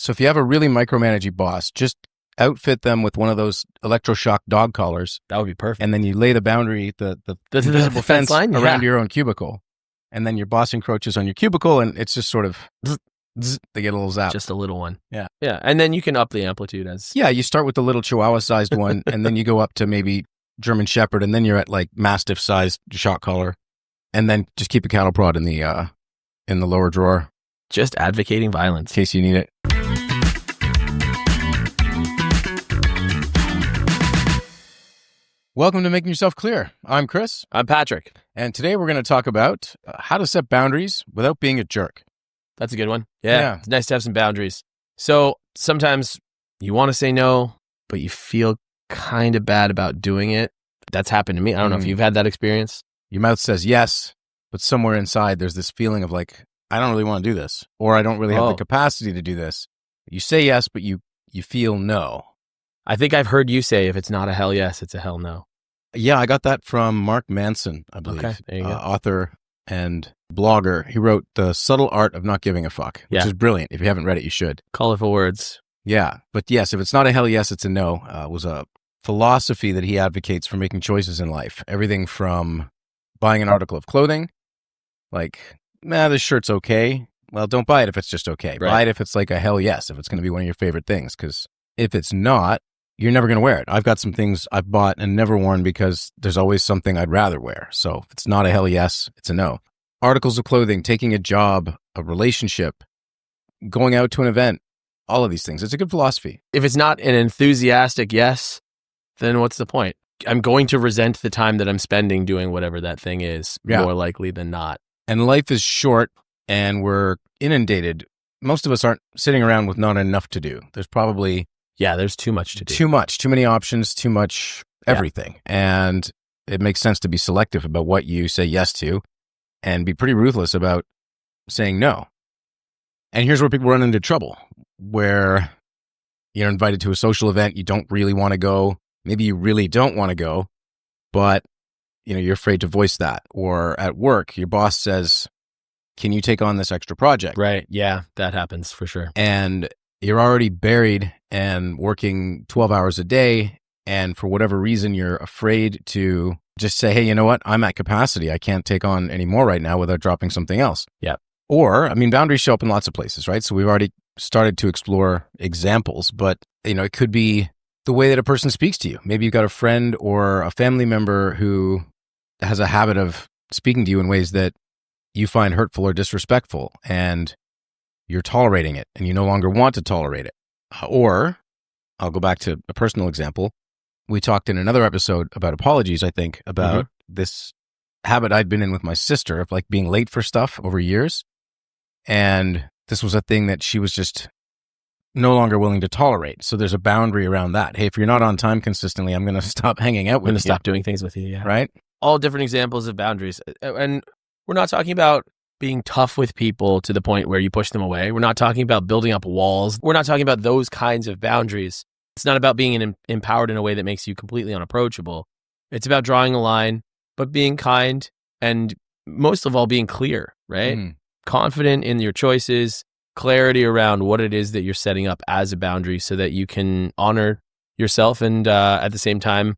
So if you have a really micromanaging boss, just outfit them with one of those electroshock dog collars. That would be perfect. And then you lay the boundary, the invisible fence line around your own cubicle. And then your boss encroaches on your cubicle and it's just sort of, they get a little zap. Just a little one. Yeah. Yeah. And then you can up the amplitude as. Yeah. You start with the little Chihuahua sized one and then you go up to maybe German Shepherd and then you're at like Mastiff sized shock collar. And then just keep a cattle prod in the lower drawer. Just advocating violence. In case you need it. Welcome to Making Yourself Clear. I'm Chris. I'm Patrick. And today we're going to talk about how to set boundaries without being a jerk. That's a good one. Yeah. It's nice to have some boundaries. So sometimes you want to say no, but you feel kind of bad about doing it. That's happened to me. I don't know if you've had that experience. Your mouth says yes, but somewhere inside there's this feeling of like, I don't really want to do this, or I don't really have the capacity to do this. You say yes, but you feel no. I think I've heard you say if it's not a hell yes, it's a hell no. Yeah, I got that from Mark Manson, I believe. Okay, there you go. Author and blogger. He wrote The Subtle Art of Not Giving a Fuck, which is brilliant. If you haven't read it, you should. Colorful words. Yeah, but yes, if it's not a hell yes, it's a no. Was a philosophy that he advocates for making choices in life. Everything from buying an article of clothing, like, this shirt's okay. Well, don't buy it if it's just okay. Right. Buy it if it's like a hell yes, if it's going to be one of your favorite things. Because if it's not, you're never going to wear it. I've got some things I've bought and never worn because there's always something I'd rather wear. So if it's not a hell yes, it's a no. Articles of clothing, taking a job, a relationship, going out to an event, all of these things. It's a good philosophy. If it's not an enthusiastic yes, then what's the point? I'm going to resent the time that I'm spending doing whatever that thing is more likely than not. And life is short and we're inundated. Most of us aren't sitting around with not enough to do. There's probably... Yeah, there's too much to do. Too many options, too much everything. Yeah. And it makes sense to be selective about what you say yes to and be pretty ruthless about saying no. And here's where people run into trouble, where you're invited to a social event, you don't really want to go. Maybe you really don't want to go, but you're afraid to voice that. Or at work, your boss says, can you take on this extra project? Right. Yeah, that happens for sure. And you're already buried and working 12 hours a day. And for whatever reason, you're afraid to just say, hey, you know what? I'm at capacity. I can't take on any more right now without dropping something else. Yeah. Or, boundaries show up in lots of places, right? So we've already started to explore examples, but it could be the way that a person speaks to you. Maybe you've got a friend or a family member who has a habit of speaking to you in ways that you find hurtful or disrespectful, and you're tolerating it and you no longer want to tolerate it. Or I'll go back to a personal example. We talked in another episode about apologies, I think, about this habit I'd been in with my sister of like being late for stuff over years. And this was a thing that she was just no longer willing to tolerate. So there's a boundary around that. Hey, if you're not on time consistently, I'm going to stop hanging out with you. I'm going to stop doing things with you. Yeah. Right? All different examples of boundaries. And we're not talking about being tough with people to the point where you push them away. We're not talking about building up walls. We're not talking about those kinds of boundaries. It's not about being empowered in a way that makes you completely unapproachable. It's about drawing a line, but being kind and most of all, being clear, right? Confident in your choices, clarity around what it is that you're setting up as a boundary so that you can honor yourself and at the same time,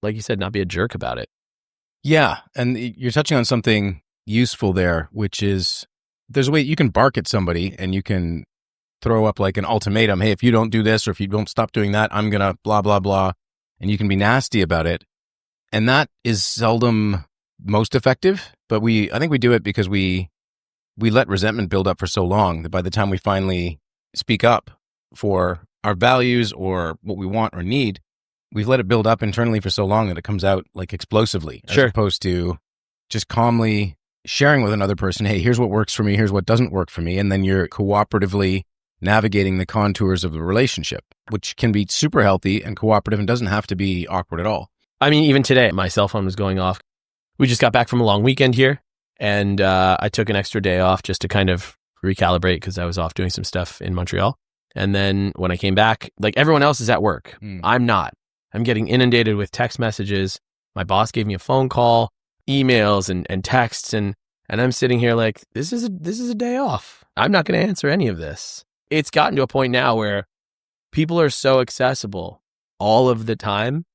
like you said, not be a jerk about it. Yeah. And you're touching on something useful there, which is there's a way you can bark at somebody and you can throw up like an ultimatum. Hey, if you don't do this or if you don't stop doing that, I'm going to blah, blah, blah. And you can be nasty about it. And that is seldom most effective, but I think we do it because we let resentment build up for so long that by the time we finally speak up for our values or what we want or need, we've let it build up internally for so long that it comes out like explosively, as opposed to just calmly sharing with another person, hey, here's what works for me, here's what doesn't work for me. And then you're cooperatively navigating the contours of the relationship, which can be super healthy and cooperative and doesn't have to be awkward at all. Even today, my cell phone was going off. We just got back from a long weekend here, and I took an extra day off just to kind of recalibrate because I was off doing some stuff in Montreal. And then when I came back, like everyone else is at work. I'm not. I'm getting inundated with text messages. My boss gave me a phone call, emails and texts, and I'm sitting here like, this is a day off. I'm not going to answer any of this. it's gotten to a point now where people are so accessible all of the time.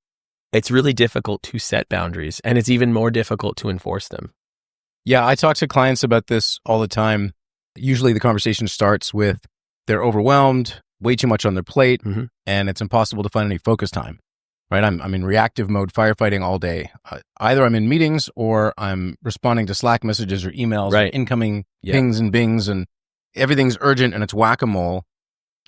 It's really difficult to set boundaries, and it's even more difficult to enforce them. Yeah, I talk to clients about this all the time. Usually the conversation starts with they're overwhelmed, way too much on their plate, and it's impossible to find any focus time, right? I'm in reactive mode, firefighting all day. Either I'm in meetings or I'm responding to Slack messages or emails, or incoming pings and bings, and everything's urgent and it's whack-a-mole.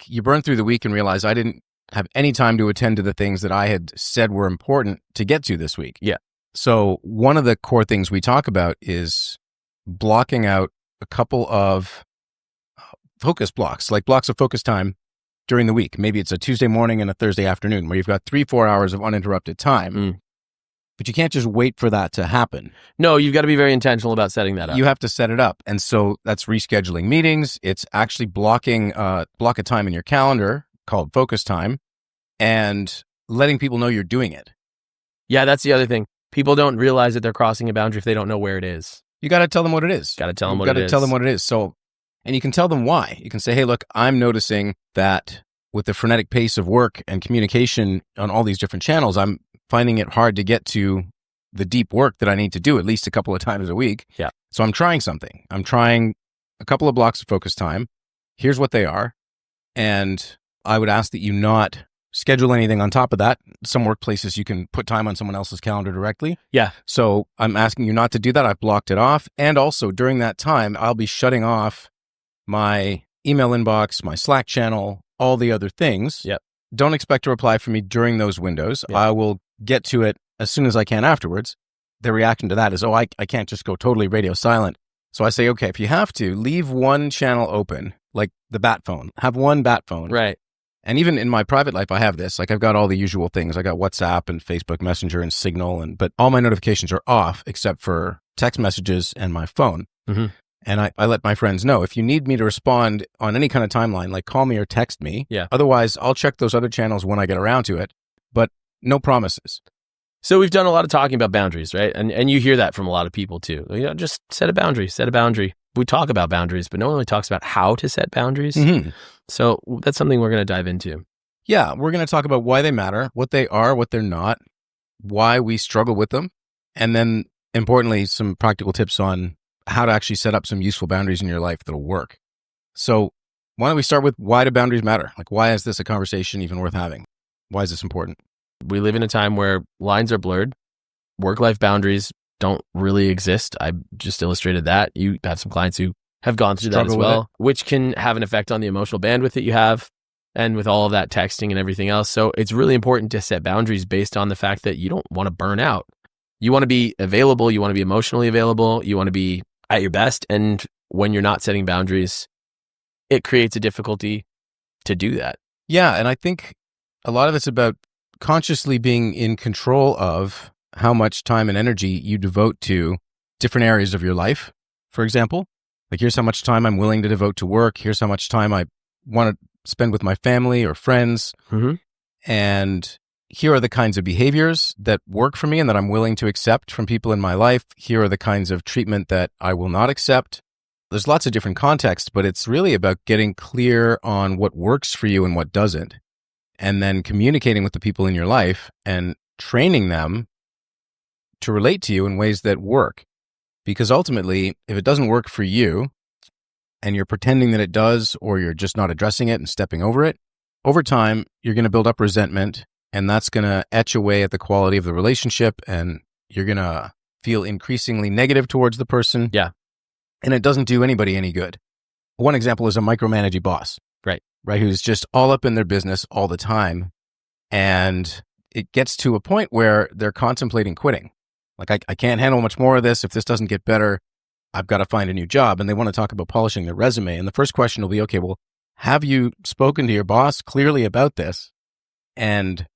You burn through the week and realize I didn't have any time to attend to the things that I had said were important to get to this week. Yeah. So one of the core things we talk about is blocking out a couple of focus blocks, like blocks of focus time during the week. Maybe it's a Tuesday morning and a Thursday afternoon where you've got 3-4 hours of uninterrupted time, but you can't just wait for that to happen. No, you've got to be very intentional about setting that up. You have to set it up. And so that's rescheduling meetings. It's actually blocking block a time in your calendar called focus time and letting people know you're doing it. Yeah, that's the other thing. People don't realize that they're crossing a boundary if they don't know where it is. You got to tell them what it is. Got to tell them You what got it to is. tell them what it is. So, and you can tell them why. You can say, hey, look, I'm noticing that with the frenetic pace of work and communication on all these different channels, I'm finding it hard to get to the deep work that I need to do at least a couple of times a week. Yeah. So I'm trying something. I'm trying a couple of blocks of focus time. Here's what they are. And I would ask that you not schedule anything on top of that. Some workplaces, you can put time on someone else's calendar directly. Yeah. So I'm asking you not to do that. I've blocked it off. And also during that time, I'll be shutting off my email inbox, my Slack channel, all the other things. Yep. Don't expect a reply from me during those windows. Yep. I will get to it as soon as I can afterwards. The reaction to that is, I can't just go totally radio silent. So I say, okay, if you have to, leave one channel open, like the bat phone. Have one bat phone. Right. And even in my private life, I have this. Like I've got all the usual things. I got WhatsApp and Facebook Messenger and Signal, but all my notifications are off except for text messages and my phone. And I let my friends know, if you need me to respond on any kind of timeline, like call me or text me. Yeah. Otherwise, I'll check those other channels when I get around to it, but no promises. So we've done a lot of talking about boundaries, right? And you hear that from a lot of people too. Just set a boundary, set a boundary. We talk about boundaries, but no one really talks about how to set boundaries. So that's something we're going to dive into. Yeah, we're going to talk about why they matter, what they are, what they're not, why we struggle with them, and then importantly, some practical tips on how to actually set up some useful boundaries in your life that'll work. So why don't we start with why do boundaries matter? Like, why is this a conversation even worth having? Why is this important? We live in a time where lines are blurred. Work-life boundaries don't really exist. I just illustrated that. You have some clients who have gone through that as well, which can have an effect on the emotional bandwidth that you have and with all of that texting and everything else. So it's really important to set boundaries based on the fact that you don't want to burn out. You want to be available. You want to be emotionally available. You want to be at your best. And when you're not setting boundaries, it creates a difficulty to do that. Yeah. And I think a lot of it's about consciously being in control of how much time and energy you devote to different areas of your life. For example, like here's how much time I'm willing to devote to work. Here's how much time I want to spend with my family or friends. And here are the kinds of behaviors that work for me and that I'm willing to accept from people in my life. Here are the kinds of treatment that I will not accept. There's lots of different contexts, but it's really about getting clear on what works for you and what doesn't. And then communicating with the people in your life and training them to relate to you in ways that work. Because ultimately, if it doesn't work for you and you're pretending that it does, or you're just not addressing it and stepping over it, over time, you're going to build up resentment, and that's going to etch away at the quality of the relationship, and you're going to feel increasingly negative towards the person. Yeah. And it doesn't do anybody any good. One example is a micromanaging boss. Right, who's just all up in their business all the time. And it gets to a point where they're contemplating quitting. Like, I can't handle much more of this. If this doesn't get better, I've got to find a new job. And they want to talk about polishing their resume. And the first question will be, okay, well, have you spoken to your boss clearly about this? And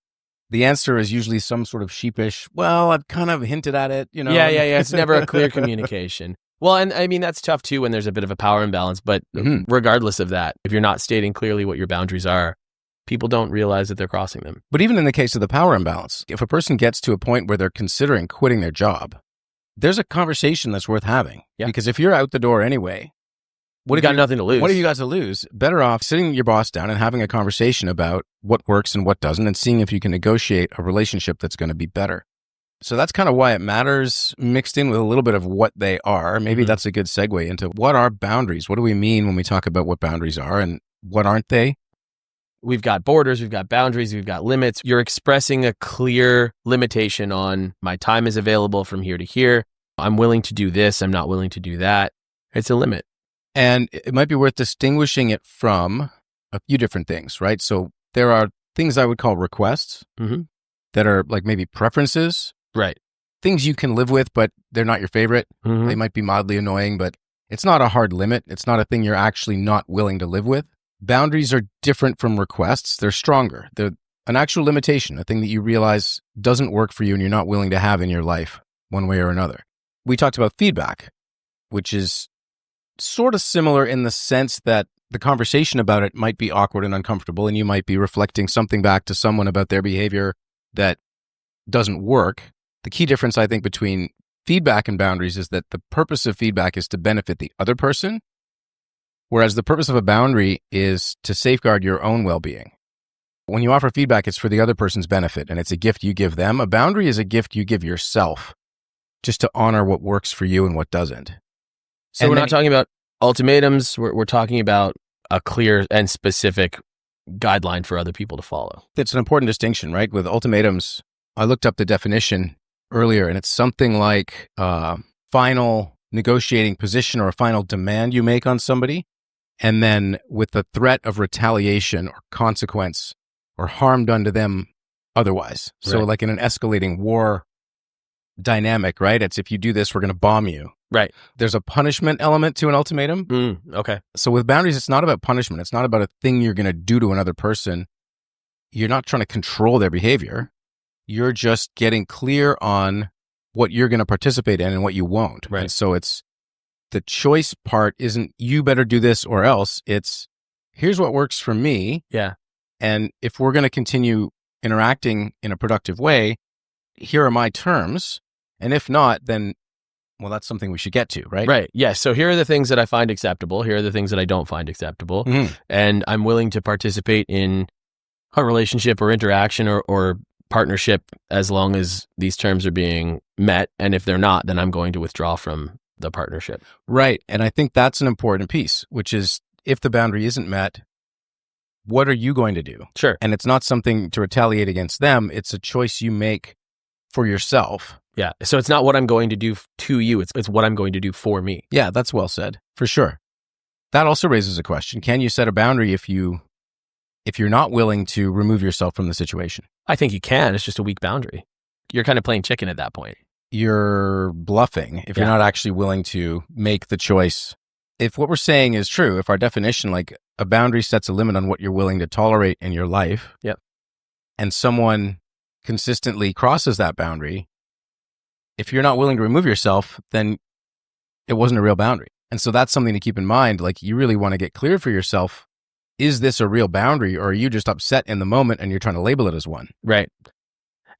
the answer is usually some sort of sheepish, well, I've kind of hinted at it, Yeah. It's never a clear communication. Well, and I mean, that's tough too when there's a bit of a power imbalance. But regardless of that, if you're not stating clearly what your boundaries are, people don't realize that they're crossing them. But even in the case of the power imbalance, if a person gets to a point where they're considering quitting their job, there's a conversation that's worth having. Yeah. Because if you're out the door anyway, What have got nothing to lose? What have you got to lose? Better off sitting your boss down and having a conversation about what works and what doesn't, and seeing if you can negotiate a relationship that's going to be better. So that's kind of why it matters, mixed in with a little bit of what they are. Maybe that's a good segue into what are boundaries? What do we mean when we talk about what boundaries are and what aren't they? We've got borders, we've got boundaries, we've got limits. You're expressing a clear limitation on my time is available from here to here. I'm willing to do this. I'm not willing to do that. It's a limit. And it might be worth distinguishing it from a few different things, right? So there are things I would call requests that are like maybe preferences. Right. Things you can live with, but they're not your favorite. They might be mildly annoying, but it's not a hard limit. It's not a thing you're actually not willing to live with. Boundaries are different from requests. They're stronger. They're an actual limitation, a thing that you realize doesn't work for you and you're not willing to have in your life one way or another. We talked about feedback, which is sort of similar in the sense that the conversation about it might be awkward and uncomfortable, and you might be reflecting something back to someone about their behavior that doesn't work. The key difference, I think, between feedback and boundaries is that the purpose of feedback is to benefit the other person, whereas the purpose of a boundary is to safeguard your own well-being. When you offer feedback, it's for the other person's benefit, and it's a gift you give them. A boundary is a gift you give yourself, just to honor what works for you and what doesn't. So we're not talking about ultimatums. We're talking about a clear and specific guideline for other people to follow. It's an important distinction, right? With ultimatums, I looked up the definition earlier, and it's something like a final negotiating position or a final demand you make on somebody, and then with the threat of retaliation or consequence or harm done to them otherwise. So like in an escalating war dynamic, right? It's if you do this, we're going to bomb you. Right. There's a punishment element to an ultimatum. Okay. So with boundaries, it's not about punishment. It's not about a thing you're going to do to another person. You're not trying to control their behavior. You're just getting clear on what you're going to participate in and what you won't. Right. And so it's the choice part isn't you better do this or else. It's here's what works for me. Yeah. And if we're going to continue interacting in a productive way, here are my terms. And if not, then, well, that's something we should get to, right? Right. Yeah. So here are the things that I find acceptable. Here are the things that I don't find acceptable. And I'm willing to participate in a relationship or interaction or partnership as long as these terms are being met. And if they're not, then I'm going to withdraw from the partnership. Right. And I think that's an important piece, which is if the boundary isn't met, what are you going to do? Sure. And it's not something to retaliate against them. It's a choice you make for yourself. Yeah. So it's not what I'm going to do to you. It's what I'm going to do for me. Yeah, that's well said, for sure. That also raises a question. Can you set a boundary if you're not willing to remove yourself from the situation? I think you can. It's just a weak boundary. You're kind of playing chicken at that point. You're bluffing if you're not actually willing to make the choice. If what we're saying is true, if our definition, like a boundary sets a limit on what you're willing to tolerate in your life, and someone consistently crosses that boundary, if you're not willing to remove yourself, then it wasn't a real boundary. And so that's something to keep in mind. Like you really want to get clear for yourself. Is this a real boundary or are you just upset in the moment and you're trying to label it as one? Right.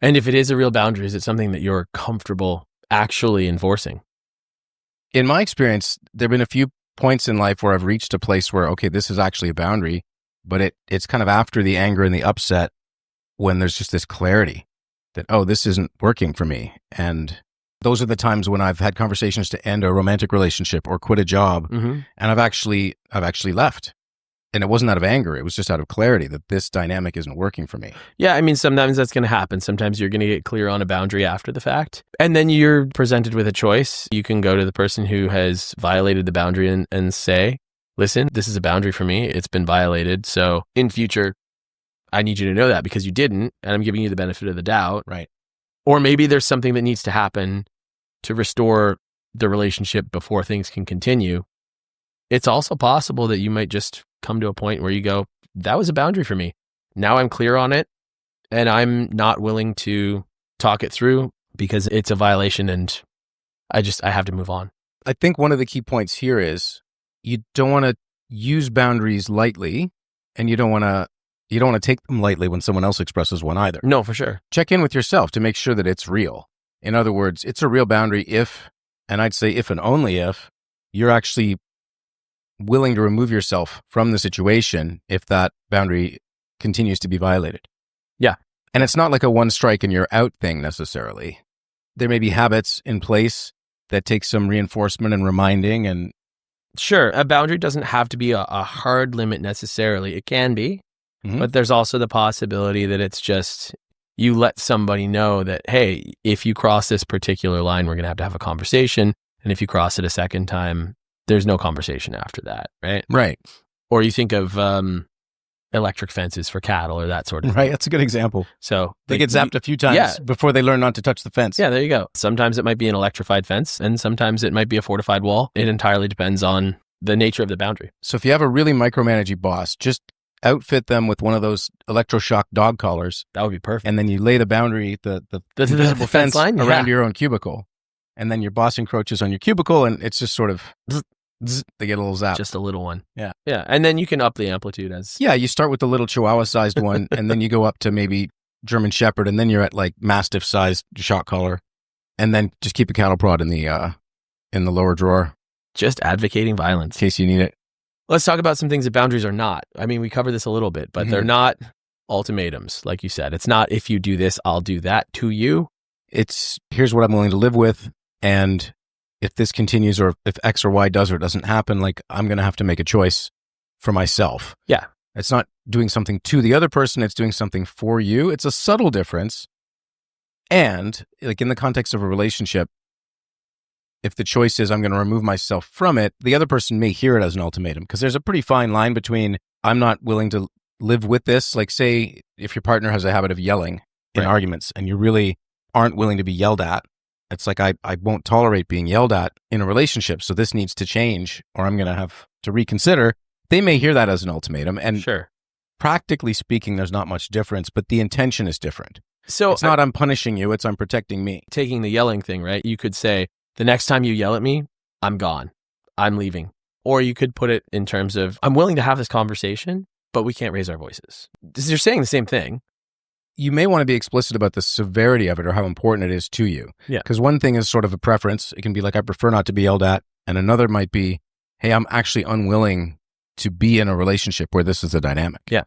And if it is a real boundary, is it something that you're comfortable actually enforcing? In my experience, there have been a few points in life where I've reached a place where, okay, this is actually a boundary, but it's kind of after the anger and the upset when there's just this clarity that, oh, this isn't working for me. And those are the times when I've had conversations to end a romantic relationship or quit a job. And I've actually left. And it wasn't out of anger. It was just out of clarity that this dynamic isn't working for me. Yeah, I mean, sometimes that's going to happen. Sometimes you're going to get clear on a boundary after the fact. And then you're presented with a choice. You can go to the person who has violated the boundary and say, listen, this is a boundary for me. It's been violated. So in future, I need you to know that because you didn't. And I'm giving you the benefit of the doubt. Right. Or maybe there's something that needs to happen to restore the relationship before things can continue. It's also possible that you might just come to a point where you go, that was a boundary for me. Now I'm clear on it and I'm not willing to talk it through because it's a violation and I have to move on. I think one of the key points here is you don't want to use boundaries lightly and you don't want to take them lightly when someone else expresses one either. No, for sure. Check in with yourself to make sure that it's real. In other words, it's a real boundary if, and I'd say if and only if, you're actually willing to remove yourself from the situation if that boundary continues to be violated. Yeah. And it's not like a one strike and you're out thing necessarily. There may be habits in place that take some reinforcement and reminding. And sure, a boundary doesn't have to be a hard limit necessarily. It can be, but there's also the possibility that it's just you let somebody know that, hey, if you cross this particular line, we're going to have a conversation. And if you cross it a second time, there's no conversation after that, right? Right. Or you think of electric fences for cattle or that sort of thing. Right. That's a good example. So they get zapped a few times before they learn not to touch the fence. Yeah, there you go. Sometimes it might be an electrified fence and sometimes it might be a fortified wall. It entirely depends on the nature of the boundary. So if you have a really micromanaging boss, just outfit them with one of those electroshock dog collars. That would be perfect. And then you lay the boundary, the invisible fence line around your own cubicle. And then your boss encroaches on your cubicle and it's just sort of... They get a little zap. Just a little one. Yeah. Yeah. And then you can up the amplitude as... Yeah, you start with the little Chihuahua-sized one, and then you go up to maybe German Shepherd, and then you're at like Mastiff-sized shock collar. And then just keep a cattle prod in the lower drawer. Just advocating violence. In case you need it. Let's talk about some things that boundaries are not. I mean, we covered this a little bit, but they're not ultimatums, like you said. It's not, if you do this, I'll do that to you. It's, here's what I'm willing to live with, and... if this continues or if X or Y does or doesn't happen, like I'm going to have to make a choice for myself. Yeah. It's not doing something to the other person. It's doing something for you. It's a subtle difference. And like in the context of a relationship, if the choice is I'm going to remove myself from it, the other person may hear it as an ultimatum because there's a pretty fine line between I'm not willing to live with this. Like say if your partner has a habit of yelling in arguments and you really aren't willing to be yelled at, it's like, I won't tolerate being yelled at in a relationship. So this needs to change or I'm going to have to reconsider. They may hear that as an ultimatum. And sure, practically speaking, there's not much difference, but the intention is different. So it's not I'm punishing you. It's I'm protecting me. Taking the yelling thing, right? You could say, the next time you yell at me, I'm gone. I'm leaving. Or you could put it in terms of, I'm willing to have this conversation, but we can't raise our voices. You're saying the same thing. You may want to be explicit about the severity of it or how important it is to you. Yeah. Because one thing is sort of a preference. It can be like, I prefer not to be yelled at. And another might be, hey, I'm actually unwilling to be in a relationship where this is a dynamic. Yeah.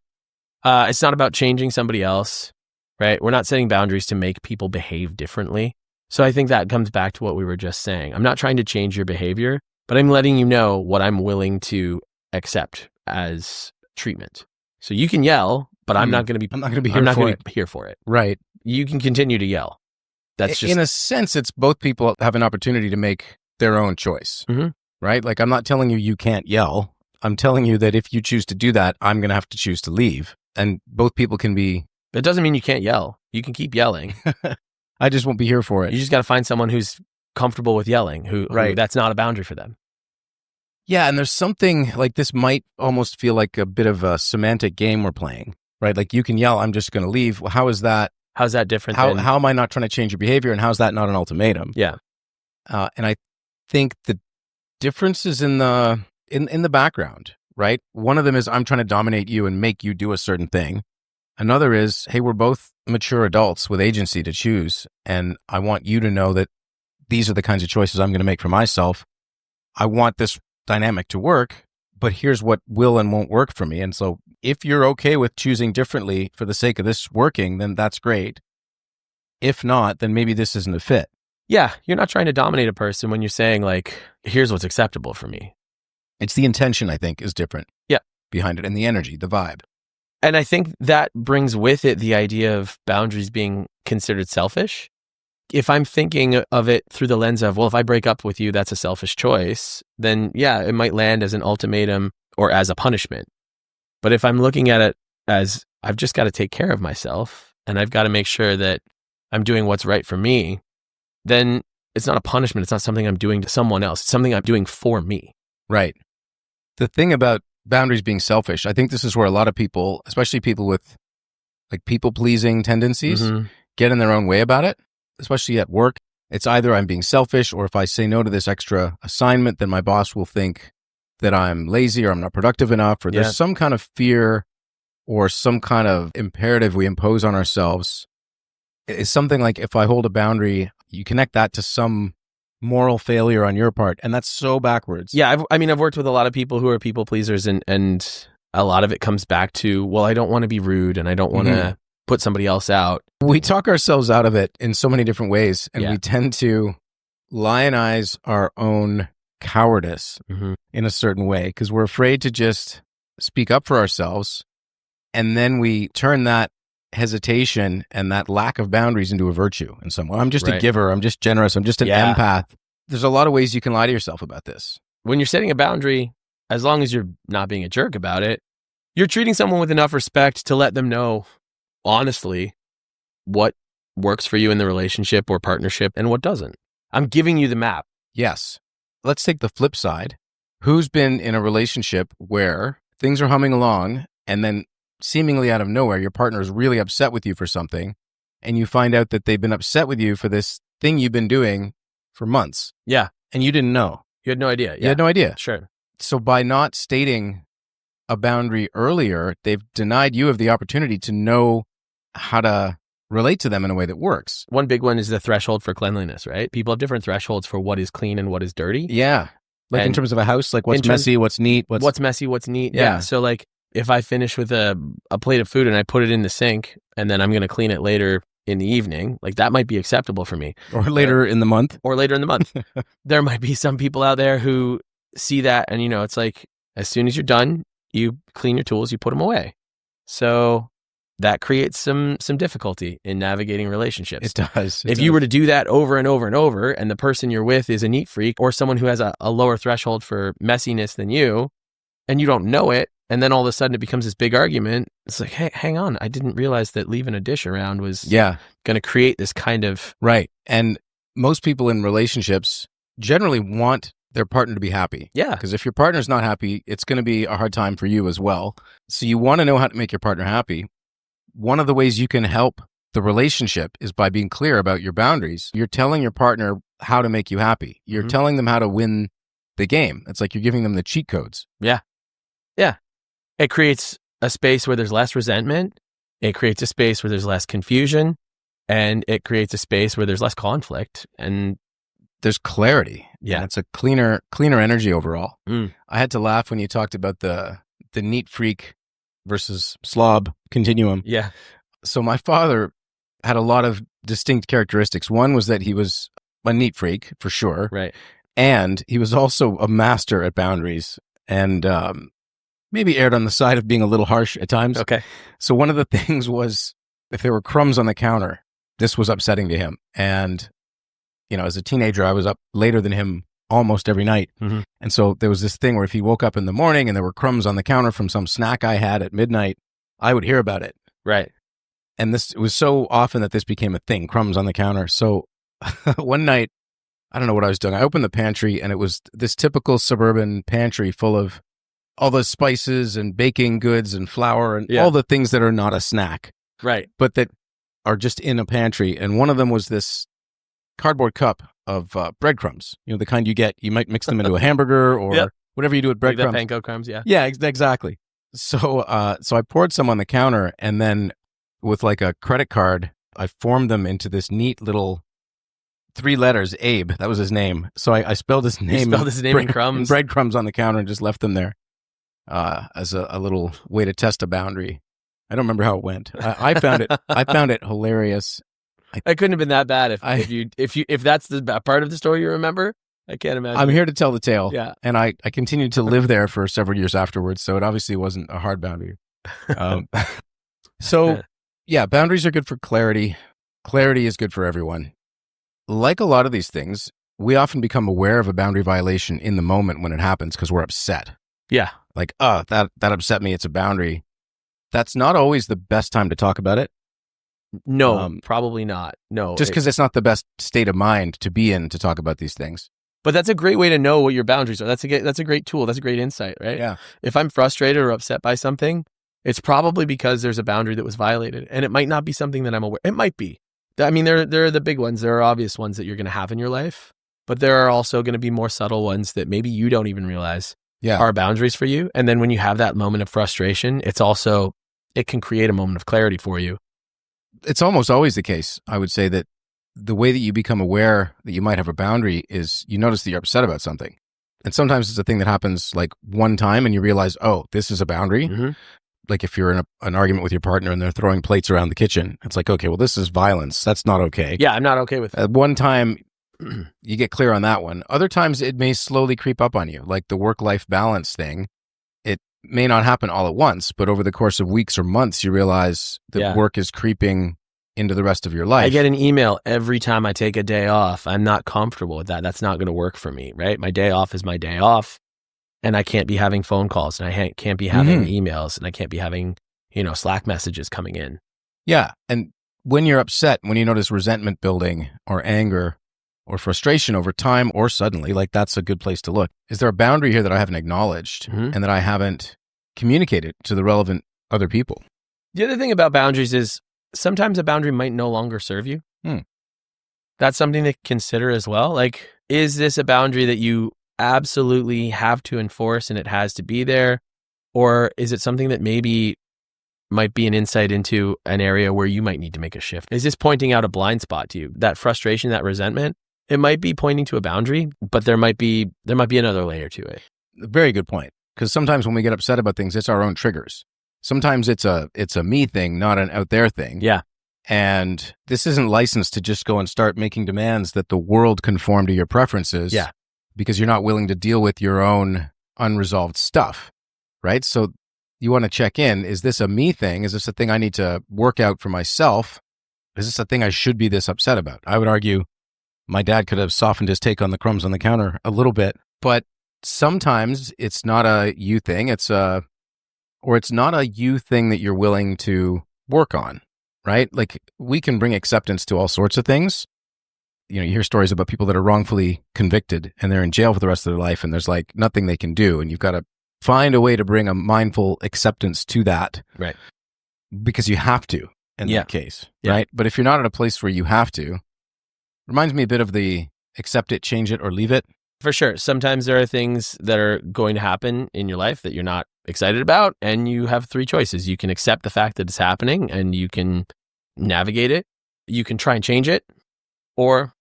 It's not about changing somebody else, right? We're not setting boundaries to make people behave differently. So I think that comes back to what we were just saying. I'm not trying to change your behavior, but I'm letting you know what I'm willing to accept as treatment. So you can yell, but I'm not going to be here for it. Right. You can continue to yell. That's just... in a sense, it's both people have an opportunity to make their own choice, right? Like I'm not telling you can't yell. I'm telling you that if you choose to do that, I'm going to have to choose to leave. And both people can be... That doesn't mean you can't yell. You can keep yelling. I just won't be here for it. You just got to find someone who's comfortable with yelling, who that's not a boundary for them. Yeah, and there's something like this might almost feel like a bit of a semantic game we're playing. Right, like you can yell, I'm just going to leave. Well, how is that? How's that different? How am I not trying to change your behavior, and how's that not an ultimatum? Yeah, and I think the difference is in the background. Right, one of them is I'm trying to dominate you and make you do a certain thing. Another is, hey, we're both mature adults with agency to choose, and I want you to know that these are the kinds of choices I'm going to make for myself. I want this dynamic to work, but here's what will and won't work for me, and so. If you're okay with choosing differently for the sake of this working, then that's great. If not, then maybe this isn't a fit. Yeah, you're not trying to dominate a person when you're saying like, here's what's acceptable for me. It's the intention, I think, is different. Yeah. Behind it, and the energy, the vibe. And I think that brings with it the idea of boundaries being considered selfish. If I'm thinking of it through the lens of, well, if I break up with you, that's a selfish choice, then yeah, it might land as an ultimatum or as a punishment. But if I'm looking at it as I've just got to take care of myself and I've got to make sure that I'm doing what's right for me, then it's not a punishment. It's not something I'm doing to someone else. It's something I'm doing for me. Right. The thing about boundaries being selfish, I think this is where a lot of people, especially people with like people-pleasing tendencies, get in their own way about it, especially at work. It's either I'm being selfish or if I say no to this extra assignment, then my boss will think that I'm lazy or I'm not productive enough, or there's some kind of fear or some kind of imperative we impose on ourselves. It's something like if I hold a boundary, you connect that to some moral failure on your part. And that's so backwards. Yeah, I've worked with a lot of people who are people pleasers, and a lot of it comes back to, well, I don't want to be rude and I don't want to put somebody else out. We talk ourselves out of it in so many different ways, and we tend to lionize our own cowardice in a certain way because we're afraid to just speak up for ourselves. And then we turn that hesitation and that lack of boundaries into a virtue in some way. I'm just a giver. I'm just generous. I'm just an empath. There's a lot of ways you can lie to yourself about this. When you're setting a boundary, as long as you're not being a jerk about it, you're treating someone with enough respect to let them know honestly what works for you in the relationship or partnership and what doesn't. I'm giving you the map. Yes. Let's take the flip side. Who's been in a relationship where things are humming along and then seemingly out of nowhere, your partner is really upset with you for something and you find out that they've been upset with you for this thing you've been doing for months. Yeah. And you didn't know. You had no idea. Yeah. You had no idea. Sure. So by not stating a boundary earlier, they've denied you of the opportunity to know how to relate to them in a way that works. One big one is the threshold for cleanliness, right? People have different thresholds for what is clean and what is dirty. Yeah. Like in terms of a house, like what's messy, what's neat. What's messy, what's neat. Yeah. So like if I finish with a plate of food and I put it in the sink and then I'm going to clean it later in the evening, like that might be acceptable for me. Or later in the month. There might be some people out there who see that and, you know, it's like as soon as you're done, you clean your tools, you put them away. So that creates some difficulty in navigating relationships. It does. If you were to do that over and over and over, and the person you're with is a neat freak or someone who has a lower threshold for messiness than you, and you don't know it, and then all of a sudden it becomes this big argument, it's like, hey, hang on, I didn't realize that leaving a dish around was going to create this kind of... Right. And most people in relationships generally want their partner to be happy. Yeah. Because if your partner's not happy, it's going to be a hard time for you as well. So you want to know how to make your partner happy. One of the ways you can help the relationship is by being clear about your boundaries. You're telling your partner how to make you happy. You're telling them how to win the game. It's like you're giving them the cheat codes. Yeah. Yeah. It creates a space where there's less resentment. It creates a space where there's less confusion. And it creates a space where there's less conflict. And there's clarity. Yeah. And it's a cleaner energy overall. I had to laugh when you talked about the neat freak versus slob continuum. Yeah. So my father had a lot of distinct characteristics. One was that he was a neat freak, for sure. Right. And he was also a master at boundaries and maybe erred on the side of being a little harsh at times. Okay. So one of the things was if there were crumbs on the counter, this was upsetting to him. And, you know, as a teenager, I was up later than him almost every night. And so there was this thing where if he woke up in the morning and there were crumbs on the counter from some snack I had at midnight, I would hear about it. Right. And it was so often that this became a thing, crumbs on the counter. So one night, I don't know what I was doing. I opened the pantry and it was this typical suburban pantry full of all the spices and baking goods and flour and all the things that are not a snack. Right. But that are just in a pantry. And one of them was this cardboard cup of breadcrumbs, you know, the kind you might mix them into a hamburger or whatever you do with breadcrumbs. Like panko crumbs, yeah. Yeah, exactly. So I poured some on the counter and then with like a credit card, I formed them into this neat little 3 letters, Abe. That was his name. So I spelled his name. In crumbs. And breadcrumbs on the counter and just left them there as a little way to test a boundary. I don't remember how it went. I found it hilarious. It couldn't have been that bad if that's the part of the story you remember. I can't imagine. I'm here to tell the tale. Yeah. And I continued to live there for several years afterwards, so it obviously wasn't a hard boundary. So, yeah, boundaries are good for clarity. Clarity is good for everyone. Like a lot of these things, we often become aware of a boundary violation in the moment when it happens because we're upset. Yeah. Like, that upset me. It's a boundary. That's not always the best time to talk about it. No, probably not. No. Just because it's not the best state of mind to be in to talk about these things. But that's a great way to know what your boundaries are. That's a great tool. That's a great insight, right? Yeah. If I'm frustrated or upset by something, it's probably because there's a boundary that was violated. And it might not be something that I'm aware. It might be. I mean, there are the big ones. There are obvious ones that you're going to have in your life. But there are also going to be more subtle ones that maybe you don't even realize are boundaries for you. And then when you have that moment of frustration, it can create a moment of clarity for you. It's almost always the case, I would say, that the way that you become aware that you might have a boundary is you notice that you're upset about something. And sometimes it's a thing that happens like one time and you realize, oh, this is a boundary. Mm-hmm. Like if you're in an argument with your partner and they're throwing plates around the kitchen, it's like, okay, well, this is violence. That's not okay. Yeah, I'm not okay with that. At one time, you get clear on that one. Other times it may slowly creep up on you, like the work-life balance thing. It may not happen all at once, but over the course of weeks or months, you realize that work is creeping into the rest of your life. I get an email every time I take a day off. I'm not comfortable with that. That's not going to work for me, right? My day off is my day off, and I can't be having phone calls, and I can't be having emails, and I can't be having, Slack messages coming in. Yeah. And when you're upset, when you notice resentment building or anger or frustration over time or suddenly, like that's a good place to look. Is there a boundary here that I haven't acknowledged and that I haven't communicated to the relevant other people? The other thing about boundaries is sometimes a boundary might no longer serve you. That's something to consider as well. Like, is this a boundary that you absolutely have to enforce and it has to be there? Or is it something that maybe might be an insight into an area where you might need to make a shift? Is this pointing out a blind spot to you? That frustration, that resentment, it might be pointing to a boundary, but there might be another layer to it. Very good point. Because sometimes when we get upset about things, it's our own triggers. Sometimes it's a me thing, not an out there thing. Yeah. And this isn't licensed to just go and start making demands that the world conform to your preferences. Yeah. Because you're not willing to deal with your own unresolved stuff, right? So you want to check in. Is this a me thing? Is this a thing I need to work out for myself? Is this a thing I should be this upset about? I would argue my dad could have softened his take on the crumbs on the counter a little bit, but sometimes it's not a you thing. It's not a you thing that you're willing to work on, right? Like we can bring acceptance to all sorts of things. You hear stories about people that are wrongfully convicted and they're in jail for the rest of their life and there's like nothing they can do. And you've got to find a way to bring a mindful acceptance to that. Right. Because you have to in that case, right? But if you're not at a place where you have to, reminds me a bit of the accept it, change it, or leave it. For sure. Sometimes there are things that are going to happen in your life that you're not excited about, and you have three choices. You can accept the fact that it's happening, and you can navigate it. You can try and change it, or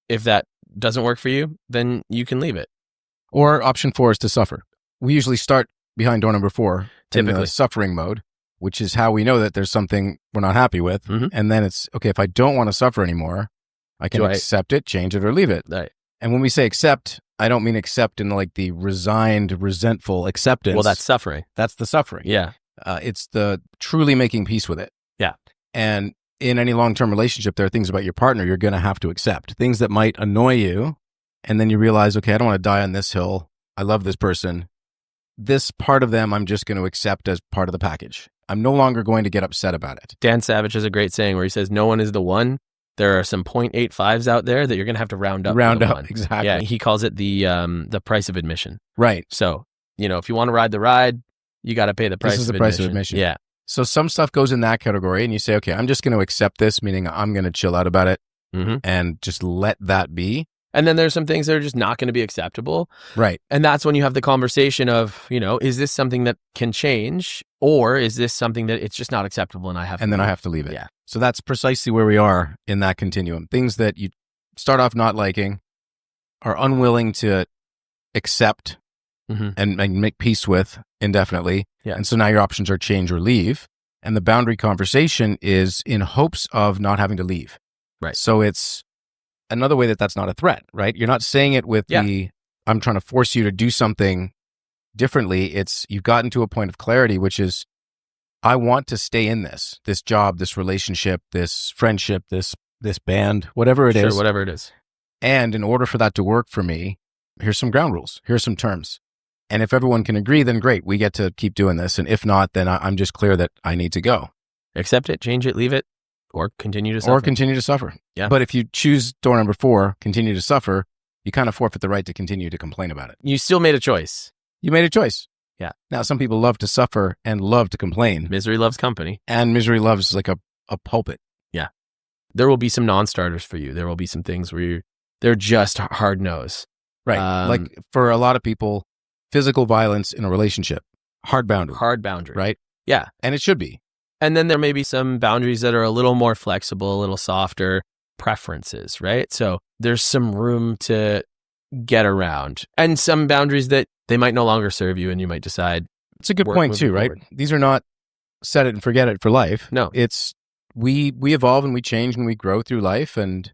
if that doesn't work for you, then you can leave it. Or option 4 is to suffer. We usually start behind door number 4, typically in the suffering mode, which is how we know that there's something we're not happy with. And then it's, okay, if I don't want to suffer anymore, I can accept it, change it, or leave it. Right. And when we say accept, I don't mean accept in like the resigned, resentful acceptance. Well, that's suffering. That's the suffering. Yeah. It's the truly making peace with it. Yeah. And in any long-term relationship, there are things about your partner you're going to have to accept. Things that might annoy you. And then you realize, okay, I don't want to die on this hill. I love this person. This part of them, I'm just going to accept as part of the package. I'm no longer going to get upset about it. Dan Savage has a great saying where he says, no one is the one. There are some 0.85s out there that you're going to have to round up. Exactly. Yeah, he calls it the price of admission. Right. So, if you want to ride the ride, you got to pay the price of admission. This is the price of admission. Yeah. So some stuff goes in that category and you say, okay, I'm just going to accept this, meaning I'm going to chill out about it and just let that be. And then there's some things that are just not going to be acceptable. Right. And that's when you have the conversation of, is this something that can change, or is this something that it's just not acceptable and I have to leave it. Yeah. So that's precisely where we are in that continuum. Things that you start off not liking, are unwilling to accept and make peace with indefinitely. Yeah. And so now your options are change or leave. And the boundary conversation is in hopes of not having to leave. Right. So it's another way that that's not a threat, right? You're not saying it with I'm trying to force you to do something differently. It's you've gotten to a point of clarity, which is, I want to stay in this job, this relationship, this friendship, this band, whatever it is. Whatever it is. And in order for that to work for me, here's some ground rules. Here's some terms. And if everyone can agree, then great. We get to keep doing this. And if not, then I'm just clear that I need to go. Accept it, change it, leave it, or continue to suffer. Yeah. But if you choose door number 4, continue to suffer, you kind of forfeit the right to continue to complain about it. You still made a choice. You made a choice. Yeah. Now, some people love to suffer and love to complain. Misery loves company. And misery loves like a pulpit. Yeah. There will be some non-starters for you. There will be some things where they're just hard nose. Right. Like for a lot of people, physical violence in a relationship, hard boundary. Right? Yeah. And it should be. And then there may be some boundaries that are a little more flexible, a little softer, preferences, right? So there's some room to get around, and some boundaries that they might no longer serve you, and you might decide. It's a good point too, right? These are not set it and forget it for life. No. It's we evolve and we change and we grow through life, and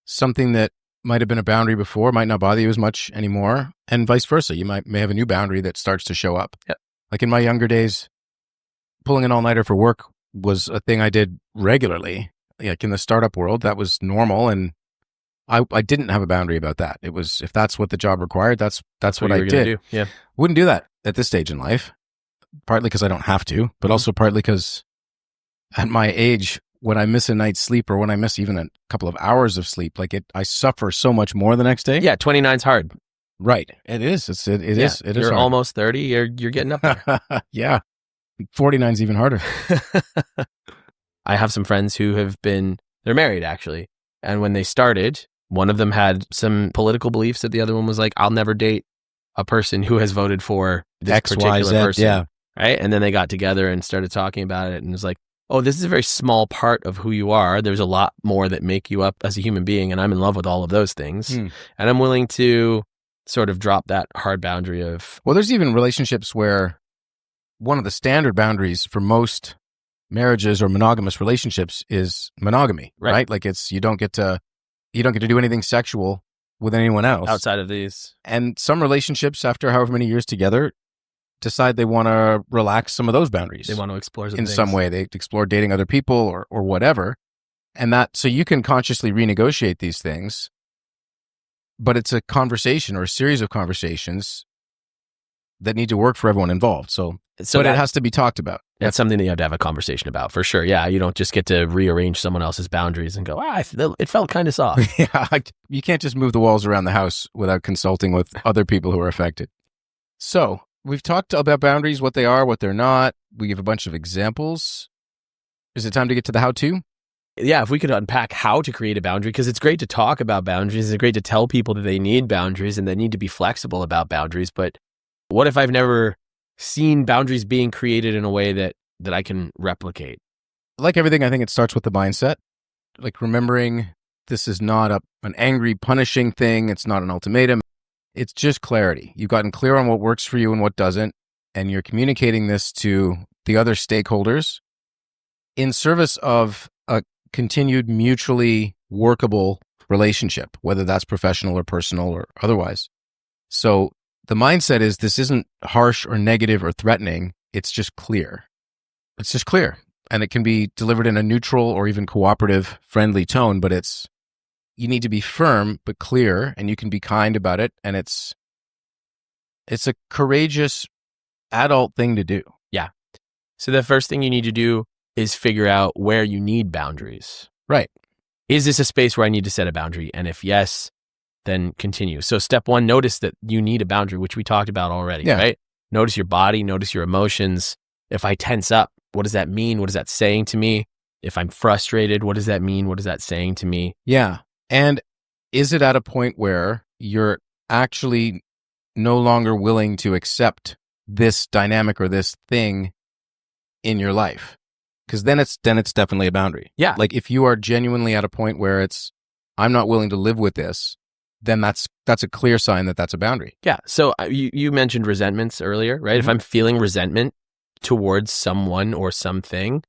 something that might have been a boundary before might not bother you as much anymore, and vice versa. You may have a new boundary that starts to show up. Yep. Like in my younger days, pulling an all-nighter for work was a thing I did regularly. Like in the startup world, that was normal, and I didn't have a boundary about that. It was, if that's what the job required, that's what I did. Yeah. Wouldn't do that at this stage in life, partly because I don't have to, but also partly because at my age, when I miss a night's sleep or when I miss even a couple of hours of sleep, I suffer so much more the next day. Yeah, 29's hard. Right. It is. It is. It is. You're hard. almost 30. You're getting up there. Yeah. 49's even harder. I have some friends who they're married actually. And when they started, one of them had some political beliefs that the other one was like, I'll never date a person who has voted for this X, particular Y, Z, person. yeah. Right. And then they got together and started talking about it. And it was like, oh, this is a very small part of who you are. There's a lot more that make you up as a human being. And I'm in love with all of those things. And I'm willing to sort of drop that hard boundary of. Well, there's even relationships where one of the standard boundaries for most marriages or monogamous relationships is monogamy, right? Like you don't get to do anything sexual with anyone else outside of these. And some relationships, after however many years together, decide they want to relax some of those boundaries. They want to explore in some way. They explore dating other people or whatever. And so you can consciously renegotiate these things, but it's a conversation or a series of conversations that need to work for everyone involved. But it has to be talked about. That's something that you have to have a conversation about for sure. Yeah. You don't just get to rearrange someone else's boundaries and go, it felt kind of soft. Yeah. You can't just move the walls around the house without consulting with other people who are affected. So we've talked about boundaries, what they are, what they're not. We give a bunch of examples. Is it time to get to the how-to? Yeah, if we could unpack how to create a boundary, because it's great to talk about boundaries. It's great to tell people that they need boundaries and they need to be flexible about boundaries. But what if I've never seen boundaries being created in a way that I can replicate? Like everything, I think it starts with the mindset. Like remembering this is not an angry, punishing thing. It's not an ultimatum. It's just clarity. You've gotten clear on what works for you and what doesn't, and you're communicating this to the other stakeholders in service of a continued mutually workable relationship, whether that's professional or personal or otherwise. So the mindset is this isn't harsh or negative or threatening. It's just clear. It's just clear. And it can be delivered in a neutral or even cooperative, friendly tone, but you need to be firm but clear, and you can be kind about it. And it's a courageous adult thing to do. Yeah. So the first thing you need to do is figure out where you need boundaries. Right. Is this a space where I need to set a boundary? And if yes, then continue. So step one, notice that you need a boundary, which we talked about already, right? Notice your body, notice your emotions. If I tense up, what does that mean? What is that saying to me? If I'm frustrated, what does that mean? What is that saying to me? Yeah. And is it at a point where you're actually no longer willing to accept this dynamic or this thing in your life? Because then it's definitely a boundary. Yeah. Like if you are genuinely at a point where I'm not willing to live with this, then that's a clear sign that that's a boundary. Yeah. So you mentioned resentments earlier, right? If I'm feeling resentment towards someone or something,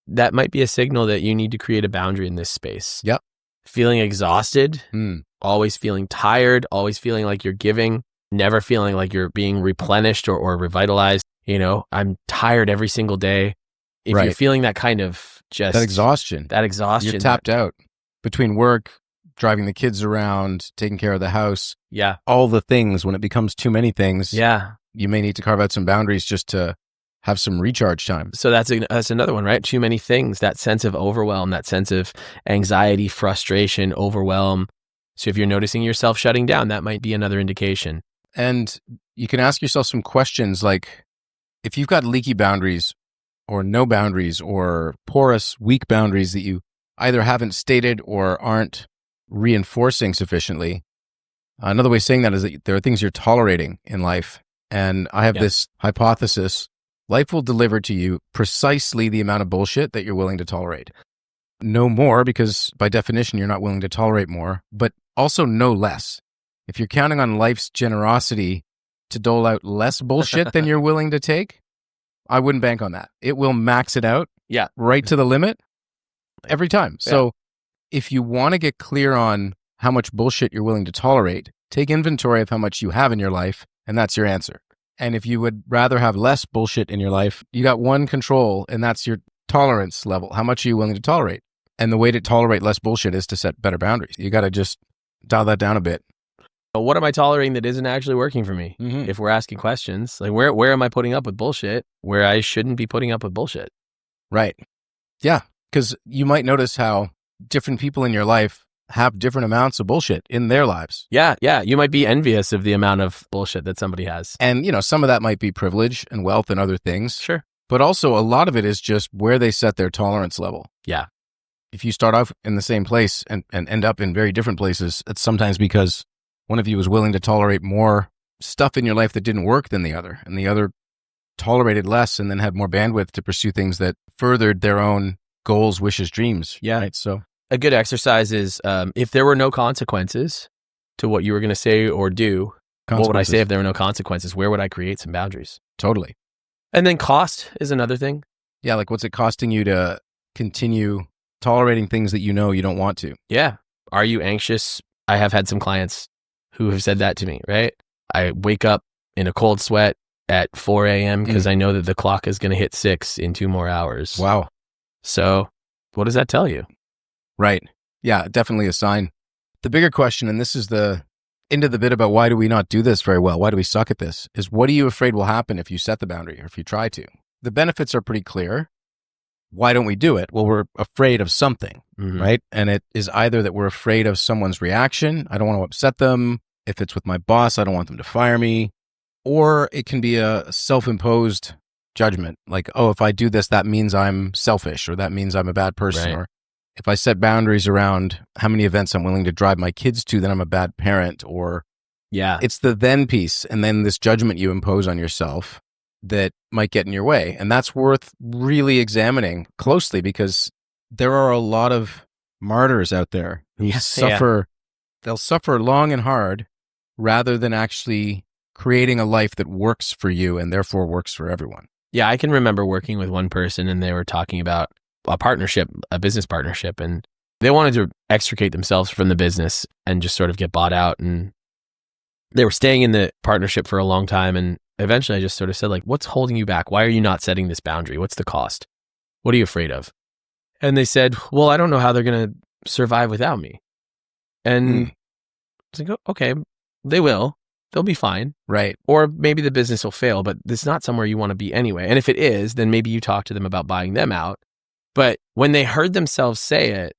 that might be a signal that you need to create a boundary in this space. Yep. Feeling exhausted, always feeling tired, always feeling like you're giving, never feeling like you're being replenished or revitalized. I'm tired every single day. If you're feeling that kind of just that exhaustion, you're tapped out between work, driving the kids around, taking care of the house. Yeah. All the things, when it becomes too many things, yeah, you may need to carve out some boundaries just to have some recharge time. So that's another one, right? Too many things, that sense of overwhelm, that sense of anxiety, frustration, overwhelm. So if you're noticing yourself shutting down, that might be another indication. And you can ask yourself some questions like, if you've got leaky boundaries or no boundaries or porous, weak boundaries that you either haven't stated or aren't reinforcing sufficiently, another way of saying that is that there are things you're tolerating in life. And I have this hypothesis: life will deliver to you precisely the amount of bullshit that you're willing to tolerate. no more because by definition, you're not willing to tolerate more, but also no less. If you're counting on life's generosity to dole out less bullshit than you're willing to take, I wouldn't bank on that. It will max it out right to the limit every time. So if you want to get clear on how much bullshit you're willing to tolerate, take inventory of how much you have in your life, and that's your answer. And if you would rather have less bullshit in your life, you got one control, and that's your tolerance level. How much are you willing to tolerate? And the way to tolerate less bullshit is to set better boundaries. You got to just dial that down a bit. What am I tolerating that isn't actually working for me? Mm-hmm. If we're asking questions, like where am I putting up with bullshit where I shouldn't be putting up with bullshit? Right. Yeah. Because you might notice how different people in your life have different amounts of bullshit in their lives. Yeah. You might be envious of the amount of bullshit that somebody has. And, some of that might be privilege and wealth and other things. Sure. But also a lot of it is just where they set their tolerance level. Yeah. If you start off in the same place and end up in very different places, it's sometimes because one of you was willing to tolerate more stuff in your life that didn't work than the other, and the other tolerated less and then had more bandwidth to pursue things that furthered their own goals, wishes, dreams. Yeah. Right? So a good exercise is if there were no consequences to what you were going to say or do, what would I say if there were no consequences? Where would I create some boundaries? Totally. And then cost is another thing. Yeah. Like what's it costing you to continue tolerating things that you don't want to? Yeah. Are you anxious? I have had some clients who have said that to me, right? I wake up in a cold sweat at 4 a.m. because I know that the clock is going to hit 6 in 2 more hours. Wow. So what does that tell you? Right. Yeah, definitely a sign. The bigger question, and this is the end of the bit about why do we not do this very well? Why do we suck at this? Is what are you afraid will happen if you set the boundary or if you try to? The benefits are pretty clear. Why don't we do it? Well, we're afraid of something, right? And it is either that we're afraid of someone's reaction. I don't want to upset them. If it's with my boss, I don't want them to fire me. Or it can be a self-imposed judgment. Like, oh, if I do this, that means I'm selfish, or that means I'm a bad person. Right. Or if I set boundaries around how many events I'm willing to drive my kids to, then I'm a bad parent. Or it's the then piece. And then this judgment you impose on yourself that might get in your way. And that's worth really examining closely because there are a lot of martyrs out there who suffer. They'll suffer long and hard rather than actually creating a life that works for you and therefore works for everyone. Yeah, I can remember working with one person and they were talking about a partnership, a business partnership, and they wanted to extricate themselves from the business and just sort of get bought out. And they were staying in the partnership for a long time. And eventually I just sort of said, like, what's holding you back? Why are you not setting this boundary? What's the cost? What are you afraid of? And they said, well, I don't know how they're going to survive without me. And it's like, okay, they will. They'll be fine. Right. Or maybe the business will fail, but it's not somewhere you want to be anyway. And if it is, then maybe you talk to them about buying them out. But when they heard themselves say it,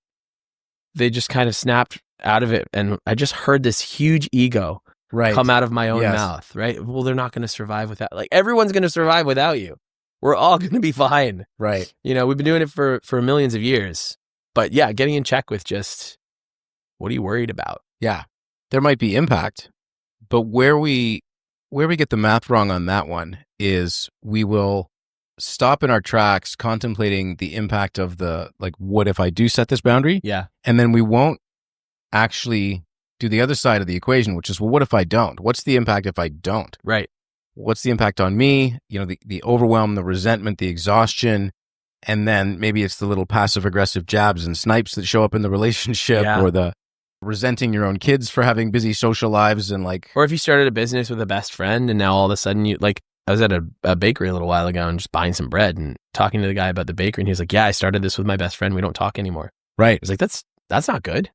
they just kind of snapped out of it. And I just heard this huge ego come out of my own mouth, right? Well, they're not going to survive without, like, everyone's going to survive without you. We're all going to be fine. Right. You know, we've been doing it for millions of years. But yeah, getting in check with just, what are you worried about? Yeah. There might be impact, but where we get the math wrong on that one is we will stop in our tracks contemplating the impact of the, like, what if I do set this boundary? Yeah. And then we won't actually do the other side of the equation, which is, well, what if I don't? What's the impact if I don't? Right. What's the impact on me? You know, the overwhelm, the resentment, the exhaustion, and then maybe it's the little passive aggressive jabs and snipes that show up in the relationship, or the resenting your own kids for having busy social lives, and like, or if you started a business with a best friend and now all of a sudden you, like, I was at a bakery a little while ago and just buying some bread and talking to the guy about the bakery, and he's like, yeah, I started this with my best friend. We don't talk anymore. Right. It's like, that's not good.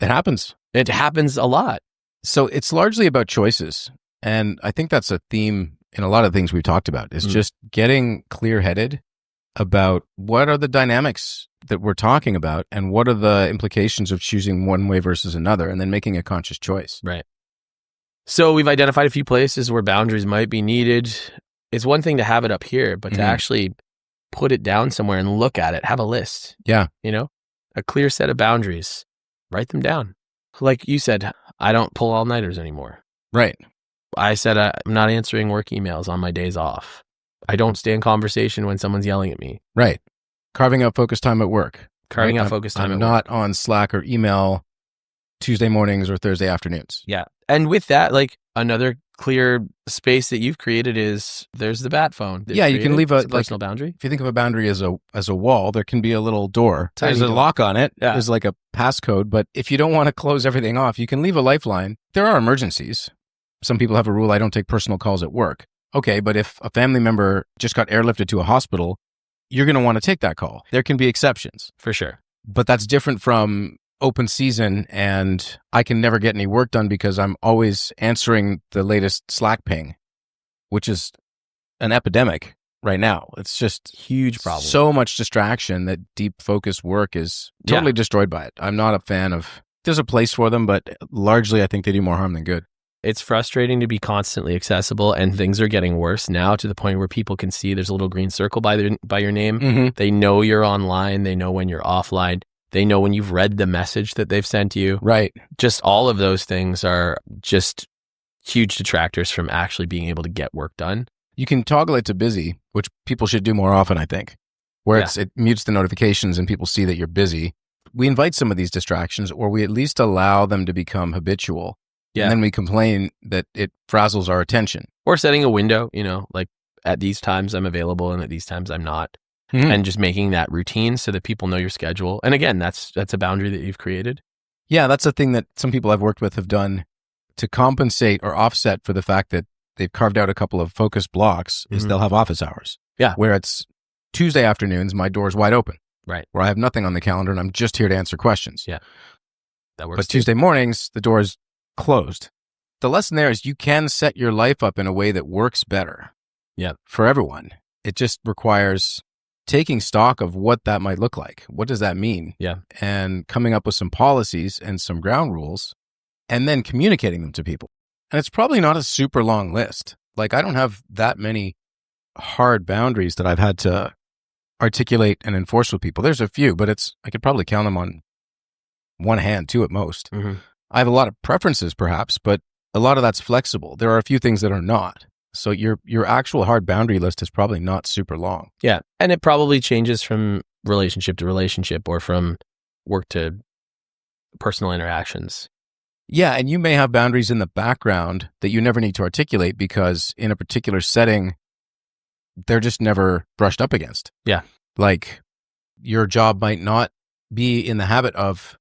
It happens. It happens a lot. So it's largely about choices. And I think that's a theme in a lot of things we've talked about, is just getting clear-headed about what are the dynamics that we're talking about and what are the implications of choosing one way versus another, and then making a conscious choice. Right. So we've identified a few places where boundaries might be needed. It's one thing to have it up here, but to actually put it down somewhere and look at it, have a list. Yeah. You know, a clear set of boundaries, write them down. Like you said, I don't pull all-nighters anymore. Right. I said, I'm not answering work emails on my days off. I don't stay in conversation when someone's yelling at me. Right. Carving out focus time at work. Carving right? out focus time I'm at not work. on Slack or email Tuesday mornings or Thursday afternoons. Yeah. And with that, like another clear space that you've created is there's the bat phone. Yeah, you can leave it's a personal boundary. If you think of a boundary as a wall, there can be a little door. Tiny There's a door. lock on it. Yeah. There's like a passcode. But if you don't want to close everything off, you can leave a lifeline. There are emergencies. Some people have a rule, I don't take personal calls at work. Okay, but if a family member just got airlifted to a hospital, you're going to want to take that call. There can be exceptions. For sure. But that's different from open season and I can never get any work done because I'm always answering the latest Slack ping, which is an epidemic right now. It's just Huge problem. so much distraction that deep focus work is totally destroyed by it. I'm not a fan of, there's a place for them, but largely I think they do more harm than good. It's frustrating to be constantly accessible, and things are getting worse now to the point where people can see there's a little green circle by your name. Mm-hmm. They know you're online. They know when you're offline. They know when you've read the message that they've sent you. Right. Just all of those things are just huge detractors from actually being able to get work done. You can toggle it to busy, which people should do more often, I think, where it mutes the notifications and people see that you're busy. We invite some of these distractions, or we at least allow them to become habitual. Yeah. And then we complain that it frazzles our attention. Or setting a window, like at these times I'm available and at these times I'm not. Mm-hmm. And just making that routine so that people know your schedule. And again, that's a boundary that you've created. Yeah, that's a thing that some people I've worked with have done to compensate or offset for the fact that they've carved out a couple of focus blocks is they'll have office hours. Yeah. Where it's Tuesday afternoons, my door's wide open. Right. Where I have nothing on the calendar and I'm just here to answer questions. Yeah. That works. But Tuesday mornings, the door's closed. The lesson there is you can set your life up in a way that works better. Yeah. For everyone. It just requires taking stock of what that might look like. What does that mean? Yeah. And coming up with some policies and some ground rules and then communicating them to people. And it's probably not a super long list. Like I don't have that many hard boundaries that I've had to articulate and enforce with people. There's a few, but I could probably count them on one hand, two at most. Mm-hmm. I have a lot of preferences perhaps, but a lot of that's flexible. There are a few things that are not. So your actual hard boundary list is probably not super long. Yeah. And it probably changes from relationship to relationship or from work to personal interactions. Yeah. And you may have boundaries in the background that you never need to articulate because in a particular setting, they're just never brushed up against. Yeah. Like your job might not be in the habit of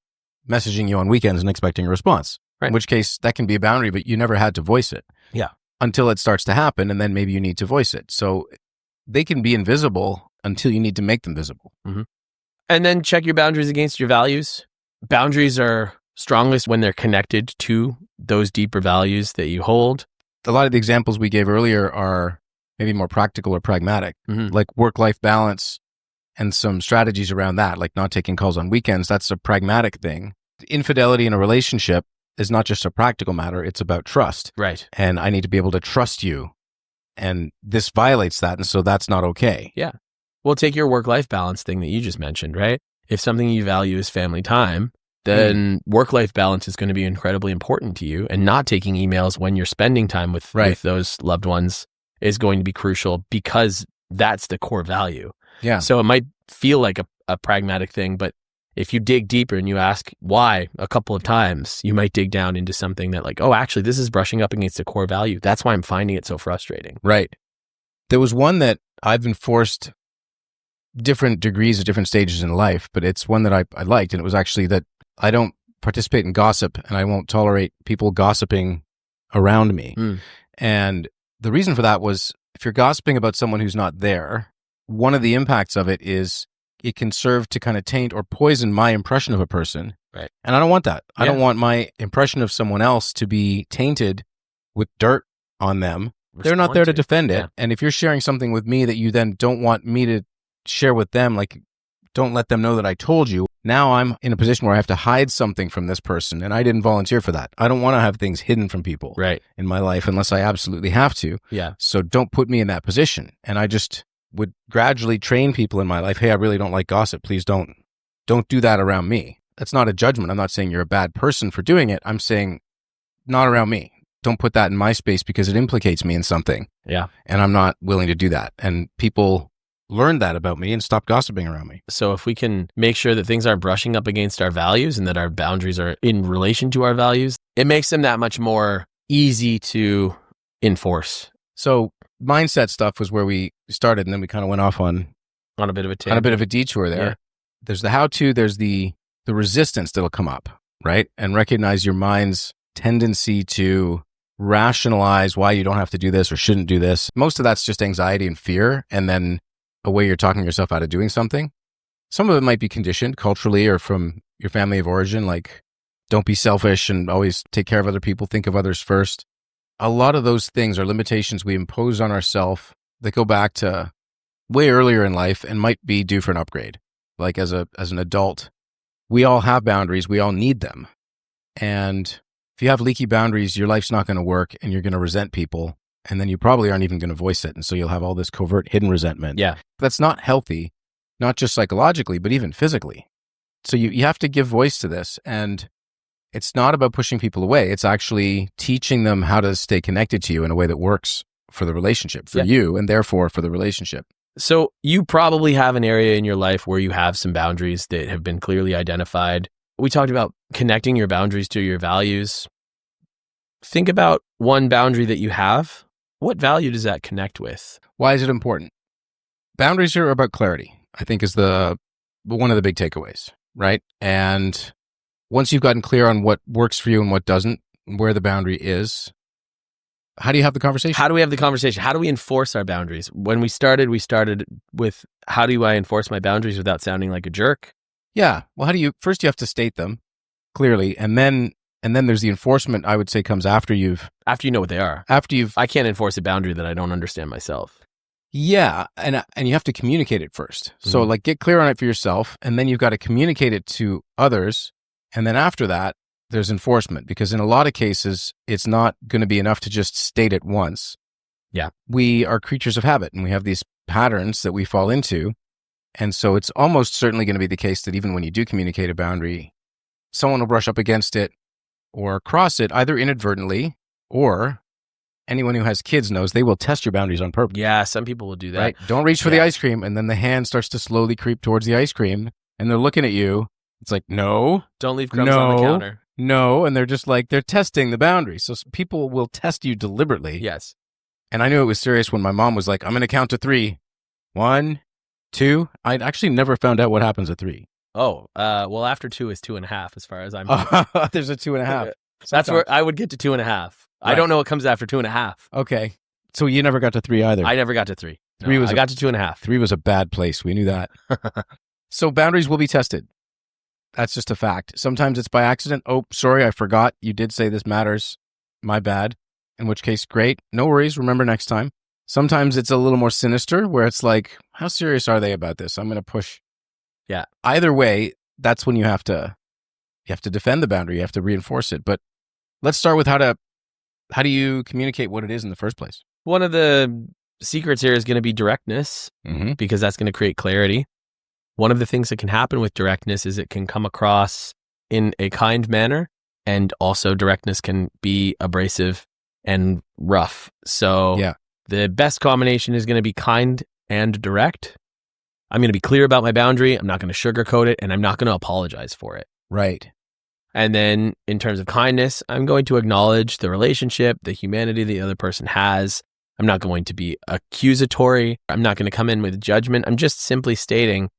messaging you on weekends and expecting a response. Right. In which case that can be a boundary, but you never had to voice it. Yeah. Until it starts to happen, and then maybe you need to voice it. So they can be invisible until you need to make them visible. Mm-hmm. And then check your boundaries against your values. Boundaries are strongest when they're connected to those deeper values that you hold. A lot of the examples we gave earlier are maybe more practical or pragmatic, like work-life balance and some strategies around that, like not taking calls on weekends. That's a pragmatic thing. Infidelity in a relationship is not just a practical matter. It's about trust. Right. And I need to be able to trust you. And this violates that. And so that's not okay. Yeah. Well, take your work-life balance thing that you just mentioned, right? If something you value is family time, then work-life balance is going to be incredibly important to you. And not taking emails when you're spending time with those loved ones is going to be crucial because that's the core value. Yeah. So it might feel like a pragmatic thing, but if you dig deeper and you ask why a couple of times, you might dig down into something that like, oh, actually, this is brushing up against a core value. That's why I'm finding it so frustrating. Right. There was one that I've enforced different degrees at different stages in life, but it's one that I liked. And it was actually that I don't participate in gossip and I won't tolerate people gossiping around me. And the reason for that was if you're gossiping about someone who's not there, one of the impacts of it is it can serve to kind of taint or poison my impression of a person. Right. And I don't want that. I don't want my impression of someone else to be tainted with dirt on them. They're not there to defend it. Yeah. And if you're sharing something with me that you then don't want me to share with them, like don't let them know that I told you. Now I'm in a position where I have to hide something from this person and I didn't volunteer for that. I don't want to have things hidden from people in my life unless I absolutely have to. Yeah. So don't put me in that position. And I just would gradually train people in my life. Hey, I really don't like gossip. Please don't do that around me. That's not a judgment. I'm not saying you're a bad person for doing it. I'm saying not around me. Don't put that in my space because it implicates me in something. Yeah. And I'm not willing to do that. And people learn that about me and stop gossiping around me. So if we can make sure that things aren't brushing up against our values and that our boundaries are in relation to our values, it makes them that much more easy to enforce. So mindset stuff was where we started, and then we kind of went off on a bit of a tangent. On a bit of a detour there. Yeah. There's the how-to, there's the resistance that'll come up, right? And recognize your mind's tendency to rationalize why you don't have to do this or shouldn't do this. Most of that's just anxiety and fear, and then a way you're talking yourself out of doing something. Some of it might be conditioned culturally or from your family of origin, like don't be selfish and always take care of other people, think of others first. A lot of those things are limitations we impose on ourselves that go back to way earlier in life and might be due for an upgrade. Like as an adult, we all have boundaries. We all need them. And if you have leaky boundaries, your life's not going to work and you're going to resent people. And then you probably aren't even going to voice it. And so you'll have all this covert hidden resentment. Yeah. That's not healthy, not just psychologically, but even physically. So you have to give voice to this. And it's not about pushing people away. It's actually teaching them how to stay connected to you in a way that works for the relationship, for you, and therefore for the relationship. So you probably have an area in your life where you have some boundaries that have been clearly identified. We talked about connecting your boundaries to your values. Think about one boundary that you have. What value does that connect with? Why is it important? Boundaries are about clarity, I think, is one of the big takeaways, right? And once you've gotten clear on what works for you and what doesn't, where the boundary is, how do you have the conversation? How do we have the conversation? How do we enforce our boundaries? When we started with how do I enforce my boundaries without sounding like a jerk? Yeah. Well, first you have to state them clearly, and then there's the enforcement, I would say, comes after you know what they are. I can't enforce a boundary that I don't understand myself. Yeah, and you have to communicate it first. So like get clear on it for yourself, and then you've got to communicate it to others, and then after that, there's enforcement, because in a lot of cases, it's not going to be enough to just state it once. Yeah. We are creatures of habit, and we have these patterns that we fall into. And so it's almost certainly going to be the case that even when you do communicate a boundary, someone will brush up against it or cross it either inadvertently, or anyone who has kids knows they will test your boundaries on purpose. Yeah, some people will do that. Right? Don't reach for the ice cream, and then the hand starts to slowly creep towards the ice cream, and they're looking at you. It's like, no. Don't leave crumbs on the counter. No, and they're just like, they're testing the boundaries. So people will test you deliberately. Yes. And I knew it was serious when my mom was like, I'm going to count to 3. 1, 2. I'd actually never found out what happens at 3. Oh, well, after 2 is 2.5 as far as I'm concerned. There's a 2.5. That's where I would get to 2.5. Right. I don't know what comes after 2.5. Okay. So you never got to 3 either. I never got to 3. I got to 2.5. 3 was a bad place. We knew that. So boundaries will be tested. That's just a fact. Sometimes it's by accident. Oh, sorry, I forgot. You did say this matters. My bad. In which case, great. No worries. Remember next time. Sometimes it's a little more sinister where it's like, how serious are they about this? I'm going to push. Yeah. Either way, that's when you have to defend the boundary. You have to reinforce it. But let's start with how do you communicate what it is in the first place? One of the secrets here is going to be directness, because that's going to create clarity. One of the things that can happen with directness is it can come across in a kind manner, and also directness can be abrasive and rough. So the best combination is going to be kind and direct. I'm going to be clear about my boundary. I'm not going to sugarcoat it, and I'm not going to apologize for it. Right. And then in terms of kindness, I'm going to acknowledge the relationship, the humanity the other person has. I'm not going to be accusatory. I'm not going to come in with judgment. I'm just simply stating,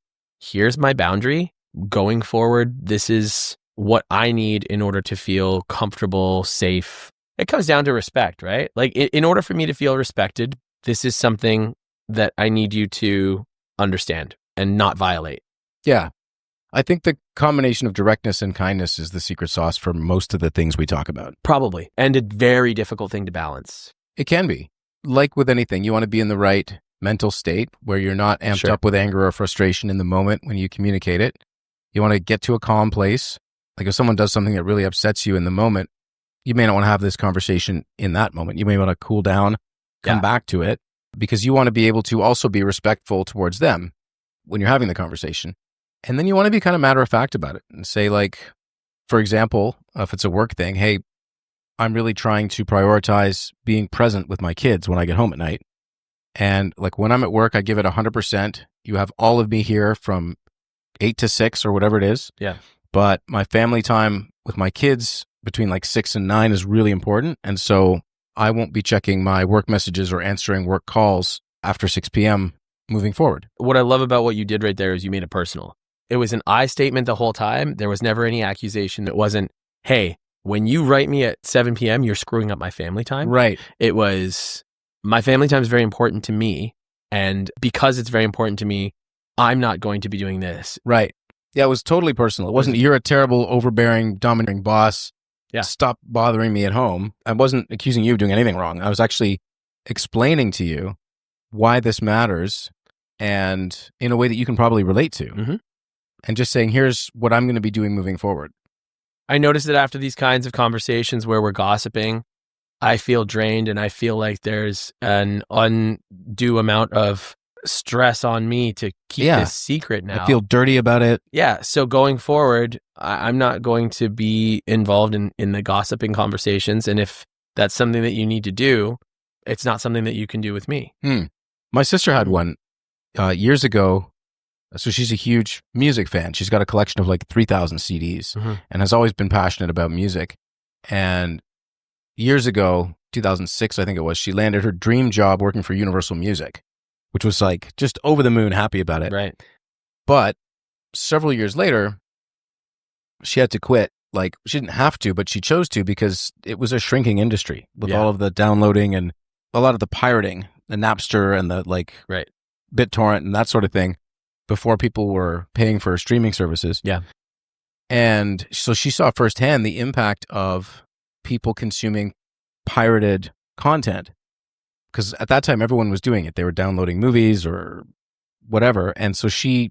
here's my boundary. Going forward, this is what I need in order to feel comfortable, safe. It comes down to respect, right? Like in order for me to feel respected, this is something that I need you to understand and not violate. Yeah. I think the combination of directness and kindness is the secret sauce for most of the things we talk about. Probably. And a very difficult thing to balance. It can be. Like with anything, you want to be in the right mental state where you're not amped up with anger or frustration in the moment when you communicate it. You want to get to a calm place. Like if someone does something that really upsets you in the moment, you may not want to have this conversation in that moment. You may want to cool down, come back to it, because you want to be able to also be respectful towards them when you're having the conversation. And then you want to be kind of matter of fact about it and say, like, for example, if it's a work thing, hey, I'm really trying to prioritize being present with my kids when I get home at night. And like when I'm at work, I give it 100%. You have all of me here from 8 to 6 or whatever it is. Yeah. But my family time with my kids between like 6 and 9 is really important. And so I won't be checking my work messages or answering work calls after 6 p.m. moving forward. What I love about what you did right there is you made it personal. It was an I statement the whole time. There was never any accusation. It wasn't, hey, when you write me at 7 p.m., you're screwing up my family time. Right. It was, my family time is very important to me. And because it's very important to me, I'm not going to be doing this. Right. Yeah, it was totally personal. It wasn't, you're a terrible, overbearing, domineering boss. Yeah. Stop bothering me at home. I wasn't accusing you of doing anything wrong. I was actually explaining to you why this matters and in a way that you can probably relate to. Mm-hmm. And just saying, here's what I'm going to be doing moving forward. I noticed that after these kinds of conversations where we're gossiping, I feel drained and I feel like there's an undue amount of stress on me to keep this secret now. I feel dirty about it. Yeah. So going forward, I'm not going to be involved in the gossiping conversations. And if that's something that you need to do, it's not something that you can do with me. My sister had one years ago. So she's a huge music fan. She's got a collection of like 3,000 CDs and has always been passionate about music. And years ago, 2006, I think it was, she landed her dream job working for Universal Music, which was like just over the moon happy about it. Right. But several years later, she had to quit. Like she didn't have to, but she chose to because it was a shrinking industry with all of the downloading and a lot of the pirating, the Napster and the like BitTorrent and that sort of thing before people were paying for streaming services. Yeah. And so she saw firsthand the impact of people consuming pirated content. Because at that time, everyone was doing it. They were downloading movies or whatever. And so she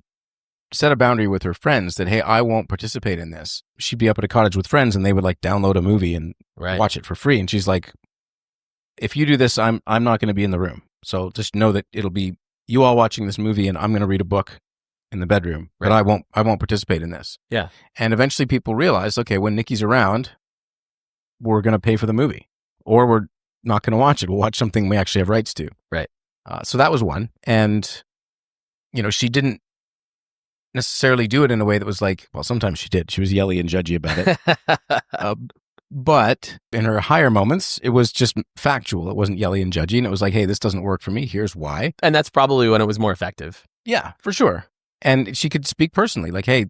set a boundary with her friends that, hey, I won't participate in this. She'd be up at a cottage with friends and they would like download a movie and watch it for free. And she's like, if you do this, I'm not going to be in the room. So just know that it'll be you all watching this movie and I'm going to read a book in the bedroom, but I won't participate in this. Yeah. And eventually people realized, okay, when Nikki's around, we're going to pay for the movie or we're not going to watch it. We'll watch something we actually have rights to. Right. So that was one. And, you know, she didn't necessarily do it in a way that was like, well, sometimes she did. She was yelly and judgy about it. But in her higher moments, it was just factual. It wasn't yelly and judgy. And it was like, hey, this doesn't work for me. Here's why. And that's probably when it was more effective. Yeah, for sure. And she could speak personally, like, hey,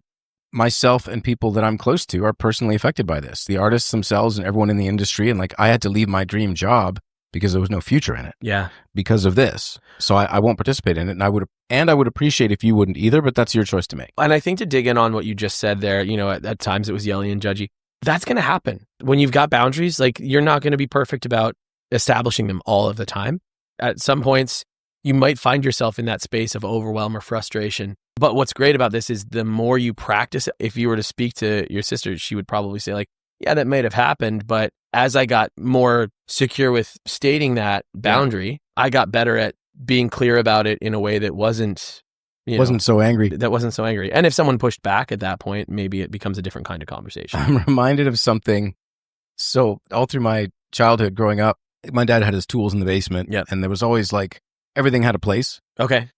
myself and people that I'm close to are personally affected by this. The artists themselves and everyone in the industry. And like, I had to leave my dream job because there was no future in it. Yeah. Because of this. So I won't participate in it. And I would appreciate if you wouldn't either, but that's your choice to make. And I think to dig in on what you just said there, you know, at times it was yelly and judgy. That's going to happen. When you've got boundaries, like you're not going to be perfect about establishing them all of the time. At some points, you might find yourself in that space of overwhelm or frustration. But what's great about this is the more you practice it, if you were to speak to your sister, she would probably say like, yeah, that might have happened. But as I got more secure with stating that boundary, I got better at being clear about it in a way that wasn't so angry. That wasn't so angry. And if someone pushed back at that point, maybe it becomes a different kind of conversation. I'm reminded of something. So all through my childhood growing up, my dad had his tools in the basement. Yep. And there was always like, everything had a place. Okay.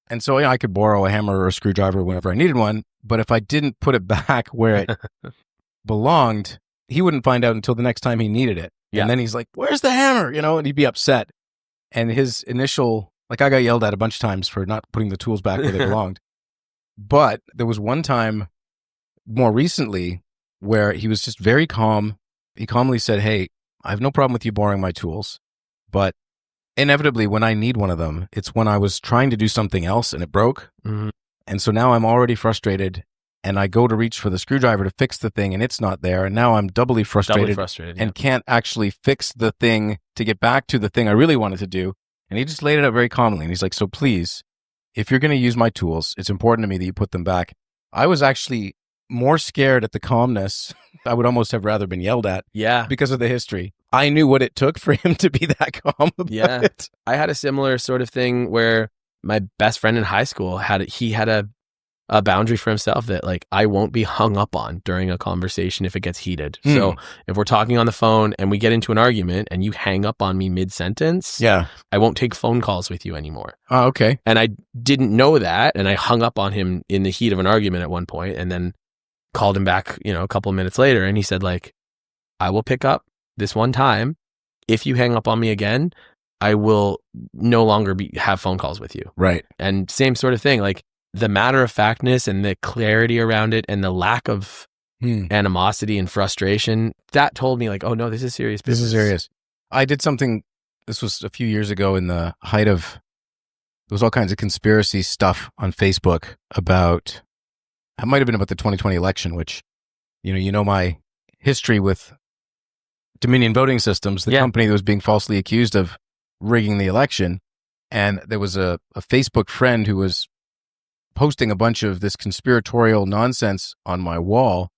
And so I could borrow a hammer or a screwdriver whenever I needed one. But if I didn't put it back where it belonged, he wouldn't find out until the next time he needed it. Yeah. And then he's like, where's the hammer? You know, and he'd be upset. And his initial, like I got yelled at a bunch of times for not putting the tools back where they belonged. But there was one time more recently where he was just very calm. He calmly said, hey, I have no problem with you borrowing my tools, but inevitably when I need one of them, it's when I was trying to do something else and it broke. Mm-hmm. And so now I'm already frustrated and I go to reach for the screwdriver to fix the thing and it's not there. And now I'm doubly frustrated, and can't actually fix the thing to get back to the thing I really wanted to do. And he just laid it out very calmly. And he's like, so please, if you're going to use my tools, it's important to me that you put them back. I was actually more scared at the calmness. I would almost have rather been yelled at. Yeah. Because of the history. I knew what it took for him to be that calm about it. I had a similar sort of thing where my best friend in high school had a a boundary for himself that like I won't be hung up on during a conversation if it gets heated. So if we're talking on the phone and we get into an argument and you hang up on me mid-sentence, I won't take phone calls with you anymore. Oh, okay. And I didn't know that, and I hung up on him in the heat of an argument at one point, and then called him back, a couple of minutes later, and he said like, I will pick up this one time. If you hang up on me again, I will no longer have phone calls with you. Right. And same sort of thing, like the matter of factness and the clarity around it and the lack of animosity and frustration, that told me like, oh no, this is serious business. This is serious. I did something, this was a few years ago in the height of, there was all kinds of conspiracy stuff on Facebook about, it might have been about the 2020 election, which, my history with Dominion Voting Systems, the company that was being falsely accused of rigging the election. And there was a Facebook friend who was posting a bunch of this conspiratorial nonsense on my wall.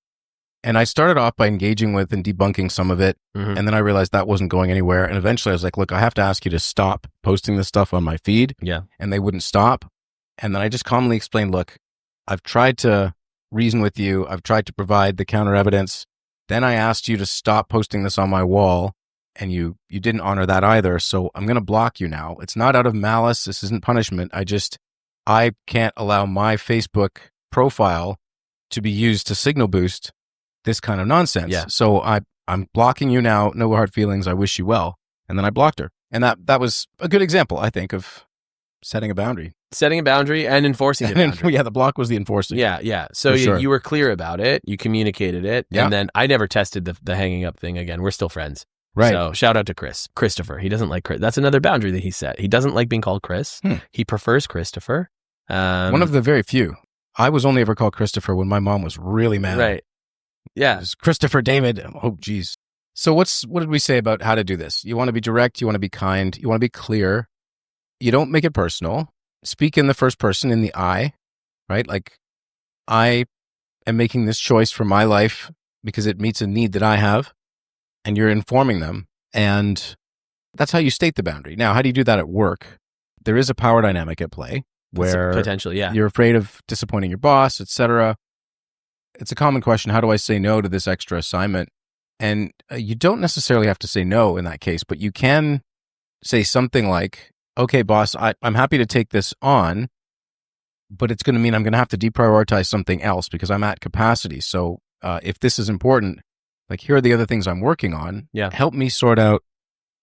And I started off by engaging with and debunking some of it. And then I realized that wasn't going anywhere. And eventually I was like, look, I have to ask you to stop posting this stuff on my feed. Yeah. And they wouldn't stop. And then I just calmly explained, look, I've tried to reason with you. I've tried to provide the counter evidence. Then I asked you to stop posting this on my wall. And you didn't honor that either. So I'm going to block you now. It's not out of malice. This isn't punishment. I can't allow my Facebook profile to be used to signal boost this kind of nonsense. Yeah. So I'm blocking you now. No hard feelings. I wish you well. And then I blocked her. And that was a good example, I think, of setting a boundary. Setting a boundary and enforcing the boundary. Yeah, the block was the enforcing. Yeah. So you were clear about it. You communicated it. And then I never tested the hanging up thing again. We're still friends. Right. So shout out to Christopher. He doesn't like Chris. That's another boundary that he set. He doesn't like being called Chris. He prefers Christopher. One of the very few. I was only ever called Christopher when my mom was really mad. Right. Yeah. It was Christopher David. Oh, geez. So what did we say about how to do this? You want to be direct. You want to be kind. You want to be clear. You don't make it personal. Speak in the first person, in the I, right? Like, I am making this choice for my life because it meets a need that I have, and you're informing them. And that's how you state the boundary. Now, how do you do that at work? There is a power dynamic at play where potentially, you're afraid of disappointing your boss, etc. It's a common question. How do I say no to this extra assignment? And you don't necessarily have to say no in that case, but you can say something like, okay, boss, I'm happy to take this on, but it's going to mean I'm going to have to deprioritize something else because I'm at capacity. So if this is important, like, here are the other things I'm working on. Yeah. Help me sort out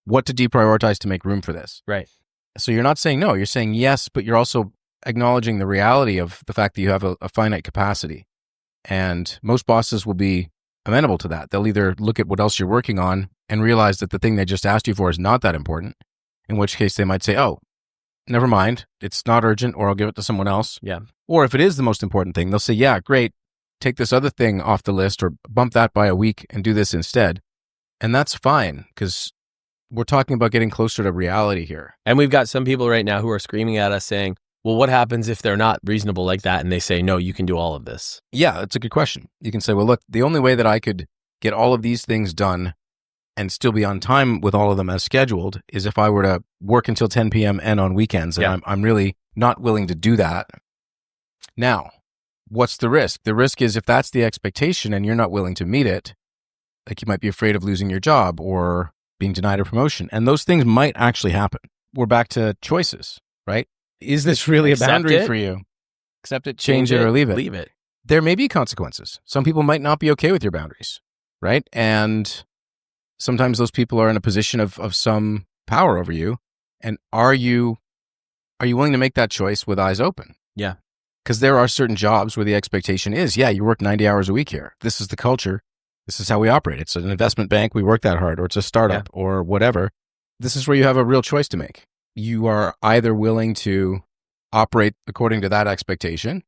what to deprioritize to make room for this. Right. So you're not saying no, you're saying yes, but you're also acknowledging the reality of the fact that you have a finite capacity. And most bosses will be amenable to that. They'll either look at what else you're working on and realize that the thing they just asked you for is not that important, in which case they might say, oh, never mind, it's not urgent, or I'll give it to someone else. Yeah. Or if it is the most important thing, they'll say, yeah, great, take this other thing off the list or bump that by a week and do this instead. And that's fine, because we're talking about getting closer to reality here. And we've got some people right now who are screaming at us saying, well, what happens if they're not reasonable like that and they say, no, you can do all of this? Yeah, that's a good question. You can say, well, look, the only way that I could get all of these things done and still be on time with all of them as scheduled is if I were to work until 10 p.m. and on weekends. And I'm really not willing to do that. Now, what's the risk? The risk is if that's the expectation and you're not willing to meet it, like, you might be afraid of losing your job or being denied a promotion. And those things might actually happen. We're back to choices, right? Is this really a boundary for you? Accept it, change it, or leave it. Leave it. There may be consequences. Some people might not be okay with your boundaries, right? And sometimes those people are in a position of some power over you. And are you willing to make that choice with eyes open? Yeah. Because there are certain jobs where the expectation is, yeah, you work 90 hours a week here. This is the culture. This is how we operate. It's an investment bank. We work that hard, or it's a startup or whatever. This is where you have a real choice to make. You are either willing to operate according to that expectation,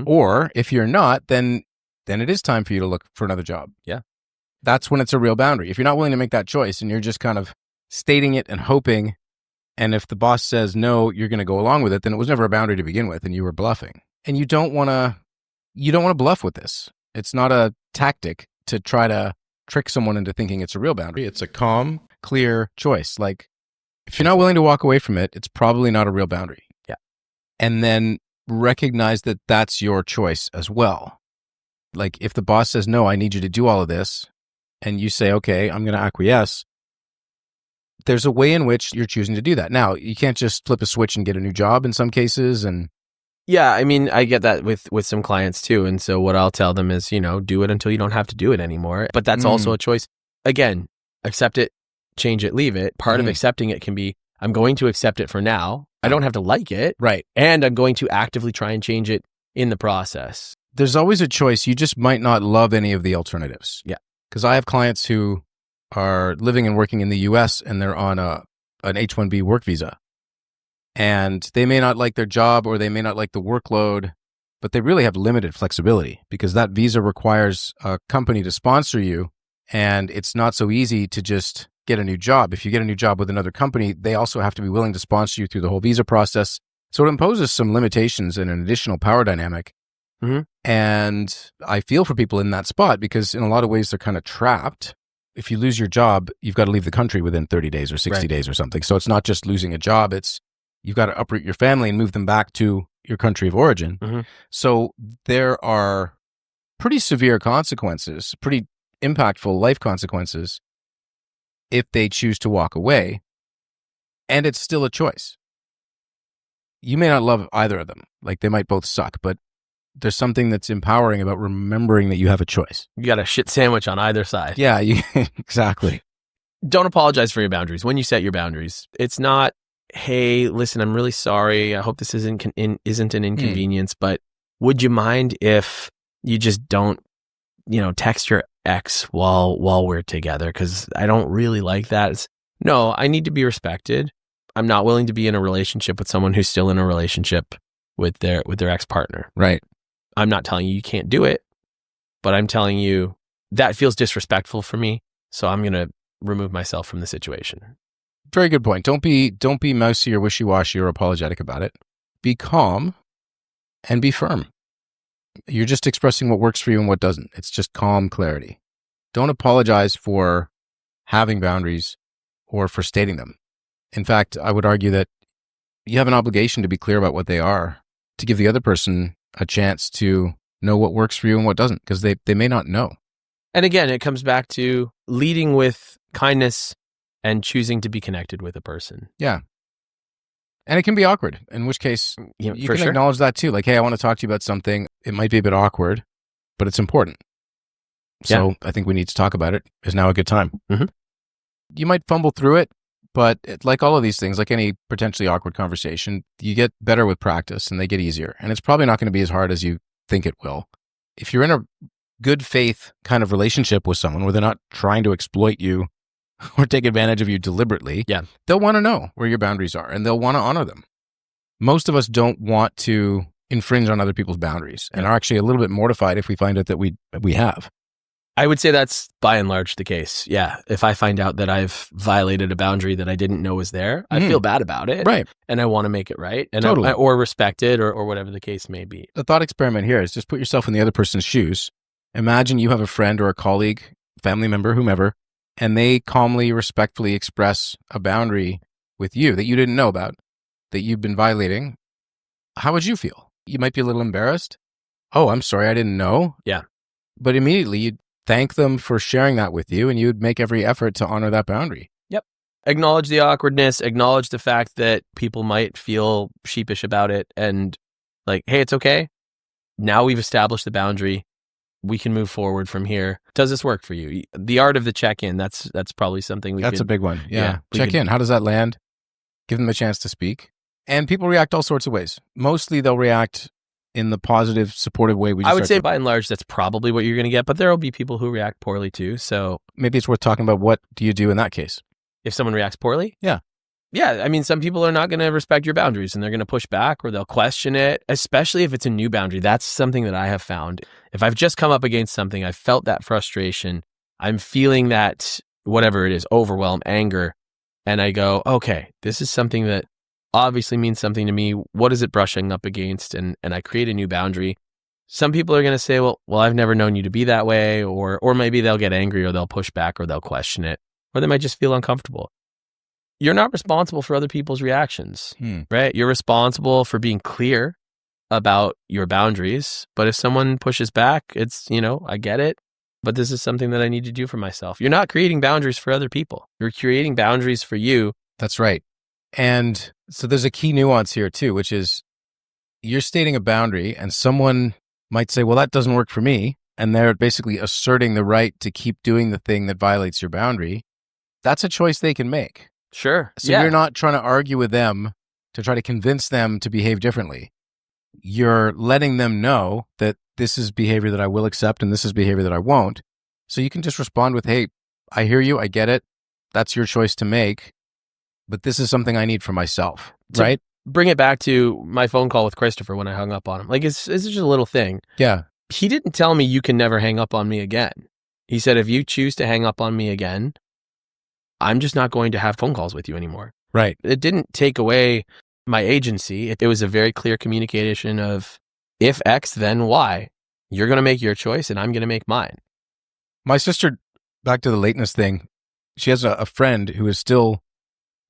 or if you're not, then it is time for you to look for another job. Yeah. That's when it's a real boundary. If you're not willing to make that choice and you're just kind of stating it and hoping, and if the boss says no, you're going to go along with it, then it was never a boundary to begin with and you were bluffing. And you don't want to bluff with this. It's not a tactic to try to trick someone into thinking it's a real boundary. It's a calm, clear choice. Like, if you're not willing to walk away from it, it's probably not a real boundary. Yeah. And then recognize that that's your choice as well. Like if the boss says, no, I need you to do all of this, and you say, okay, I'm going to acquiesce, there's a way in which you're choosing to do that. Now, you can't just flip a switch and get a new job in some cases. And yeah, I mean, I get that with some clients too. And so what I'll tell them is, do it until you don't have to do it anymore. But that's also a choice. Again, accept it, change it, leave it. Part of accepting it can be, I'm going to accept it for now. I don't have to like it. Right. And I'm going to actively try and change it in the process. There's always a choice. You just might not love any of the alternatives. Yeah. Because I have clients who are living and working in the US and they're on an H-1B work visa. And they may not like their job or they may not like the workload, but they really have limited flexibility because that visa requires a company to sponsor you. And it's not so easy to just get a new job. If you get a new job with another company, they also have to be willing to sponsor you through the whole visa process. So it imposes some limitations and an additional power dynamic. Mm-hmm. And I feel for people in that spot because in a lot of ways they're kind of trapped. If you lose your job, you've got to leave the country within 30 days or 60 days or something. So it's not just losing a job. It's you've got to uproot your family and move them back to your country of origin. Mm-hmm. So there are pretty severe consequences, pretty impactful life consequences if they choose to walk away. And it's still a choice. You may not love either of them. Like they might both suck, but there's something that's empowering about remembering that you have a choice. You got a shit sandwich on either side. Yeah, exactly. Don't apologize for your boundaries. When you set your boundaries, it's not, hey, listen, I'm really sorry. I hope this isn't an inconvenience, but would you mind if you just don't, text your ex while we're together? Because I don't really like that. No, I need to be respected. I'm not willing to be in a relationship with someone who's still in a relationship with their ex-partner. Right. I'm not telling you can't do it, but I'm telling you that feels disrespectful for me. So I'm going to remove myself from the situation. Very good point. Don't be mousy or wishy-washy or apologetic about it. Be calm and be firm. You're just expressing what works for you and what doesn't. It's just calm clarity. Don't apologize for having boundaries or for stating them. In fact, I would argue that you have an obligation to be clear about what they are, to give the other person a chance to know what works for you and what doesn't, because they may not know. And again, it comes back to leading with kindness and choosing to be connected with a person. Yeah. And it can be awkward, in which case you can acknowledge that too. Like, hey, I want to talk to you about something. It might be a bit awkward, but it's important. So I think we need to talk about it. Is now a good time. Mm-hmm. You might fumble through it, but like all of these things, like any potentially awkward conversation, you get better with practice and they get easier. And it's probably not going to be as hard as you think it will. If you're in a good faith kind of relationship with someone where they're not trying to exploit you or take advantage of you deliberately, they'll want to know where your boundaries are and they'll want to honor them. Most of us don't want to infringe on other people's boundaries and are actually a little bit mortified if we find out that we have. I would say that's by and large the case. Yeah. If I find out that I've violated a boundary that I didn't know was there, I feel bad about it. Right. And I want to make it right. And Totally. or respect it or whatever the case may be. The thought experiment here is just put yourself in the other person's shoes. Imagine you have a friend or a colleague, family member, whomever, and they calmly, respectfully express a boundary with you that you didn't know about, that you've been violating. How would you feel? You might be a little embarrassed. Oh, I'm sorry, I didn't know. Yeah. But immediately you'd thank them for sharing that with you and you'd make every effort to honor that boundary. Yep. Acknowledge the awkwardness, acknowledge the fact that people might feel sheepish about it and like, hey, it's okay. Now we've established the boundary. We can move forward from here. Does this work for you? The art of the check-in, that's probably something That's a big one. Yeah. Check in. How does that land? Give them a chance to speak. And people react all sorts of ways. Mostly they'll react in the positive, supportive way. I would say by and large, that's probably what you're going to get, but there will be people who react poorly too. So maybe it's worth talking about what do you do in that case? If someone reacts poorly? Yeah. Yeah. I mean, some people are not going to respect your boundaries and they're going to push back or they'll question it, especially if it's a new boundary. That's something that I have found. If I've just come up against something, I've felt that frustration, I'm feeling that whatever it is, overwhelm, anger, and I go, okay, this is something that obviously means something to me. What is it brushing up against? And I create a new boundary. Some people are going to say, well, I've never known you to be that way, or maybe they'll get angry or they'll push back or they'll question it, or they might just feel uncomfortable. You're not responsible for other people's reactions, right? You're responsible for being clear about your boundaries. But if someone pushes back, it's, I get it. But this is something that I need to do for myself. You're not creating boundaries for other people. You're creating boundaries for you. That's right. And so there's a key nuance here too, which is you're stating a boundary and someone might say, well, that doesn't work for me. And they're basically asserting the right to keep doing the thing that violates your boundary. That's a choice they can make. Sure. So you're not trying to argue with them to try to convince them to behave differently. You're letting them know that this is behavior that I will accept and this is behavior that I won't. So you can just respond with, hey, I hear you. I get it. That's your choice to make. But this is something I need for myself, right? Bring it back to my phone call with Christopher when I hung up on him. Like, it's just a little thing. Yeah. He didn't tell me you can never hang up on me again. He said, if you choose to hang up on me again, I'm just not going to have phone calls with you anymore. Right. It didn't take away my agency. It was a very clear communication of, if X, then Y. You're going to make your choice and I'm going to make mine. My sister, back to the lateness thing, she has a friend who is still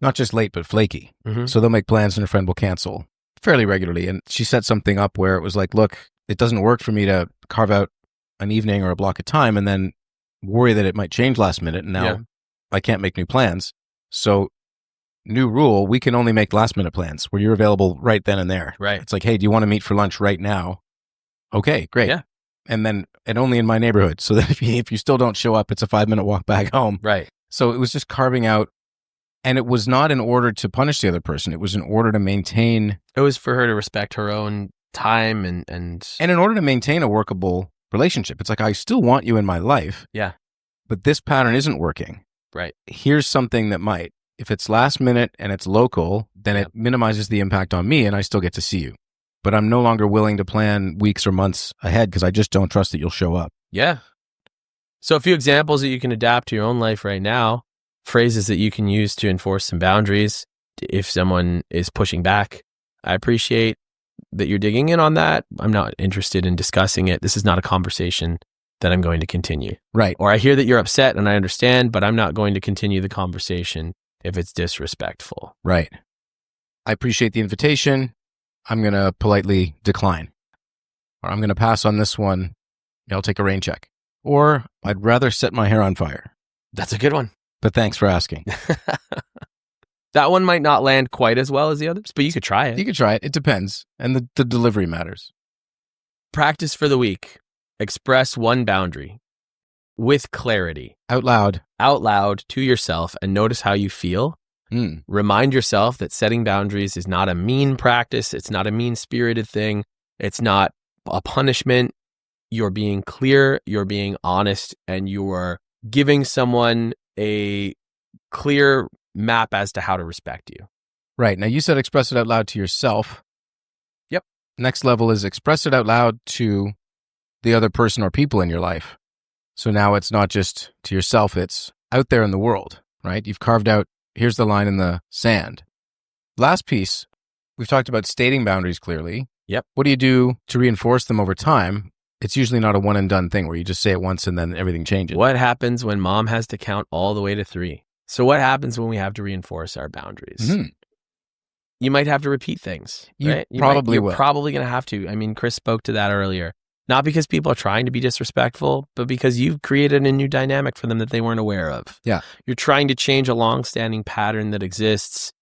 not just late, but flaky. Mm-hmm. So they'll make plans and her friend will cancel fairly regularly. And she set something up where it was like, look, it doesn't work for me to carve out an evening or a block of time and then worry that it might change last minute. And now I can't make new plans. So new rule, we can only make last minute plans where you're available right then and there. Right. It's like, hey, do you want to meet for lunch right now? Okay, great. Yeah. And only in my neighborhood. So that if you still don't show up, it's a 5-minute walk back home. Right. So it was just carving out. And it was not in order to punish the other person. It was in order to maintain. It was for her to respect her own time and in order to maintain a workable relationship. It's like, I still want you in my life. Yeah. But this pattern isn't working. Right. Here's something that might. If it's last minute and it's local, then it minimizes the impact on me and I still get to see you. But I'm no longer willing to plan weeks or months ahead because I just don't trust that you'll show up. Yeah. So a few examples that you can adapt to your own life right now. Phrases that you can use to enforce some boundaries if someone is pushing back. I appreciate that you're digging in on that. I'm not interested in discussing it. This is not a conversation that I'm going to continue. Right. Or I hear that you're upset and I understand, but I'm not going to continue the conversation if it's disrespectful. Right. I appreciate the invitation. I'm going to politely decline. Or I'm going to pass on this one. I'll take a rain check. Or I'd rather set my hair on fire. That's a good one. But thanks for asking. That one might not land quite as well as the others, but you could try it. You could try it. It depends. And the delivery matters. Practice for the week. Express one boundary with clarity. Out loud. Out loud to yourself and notice how you feel. Remind yourself that setting boundaries is not a mean practice. It's not a mean-spirited thing. It's not a punishment. You're being clear. You're being honest. And you are giving someone a clear map as to how to respect you. Right. Now you said express it out loud to yourself. Yep. Next level is express it out loud to the other person or people in your life. So now it's not just to yourself, it's out there in the world, right? You've carved out, here's the line in the sand. Last piece, we've talked about stating boundaries clearly. Yep. What do you do to reinforce them over time? It's usually not a one and done thing where you just say it once and then everything changes. What happens when mom has to count all the way to 3? So what happens when we have to reinforce our boundaries? Mm-hmm. You might have to repeat things. You're will. probably going to have to. I mean, Chris spoke to that earlier. Not because people are trying to be disrespectful, but because you've created a new dynamic for them that they weren't aware of. Yeah. You're trying to change a long-standing pattern that exists.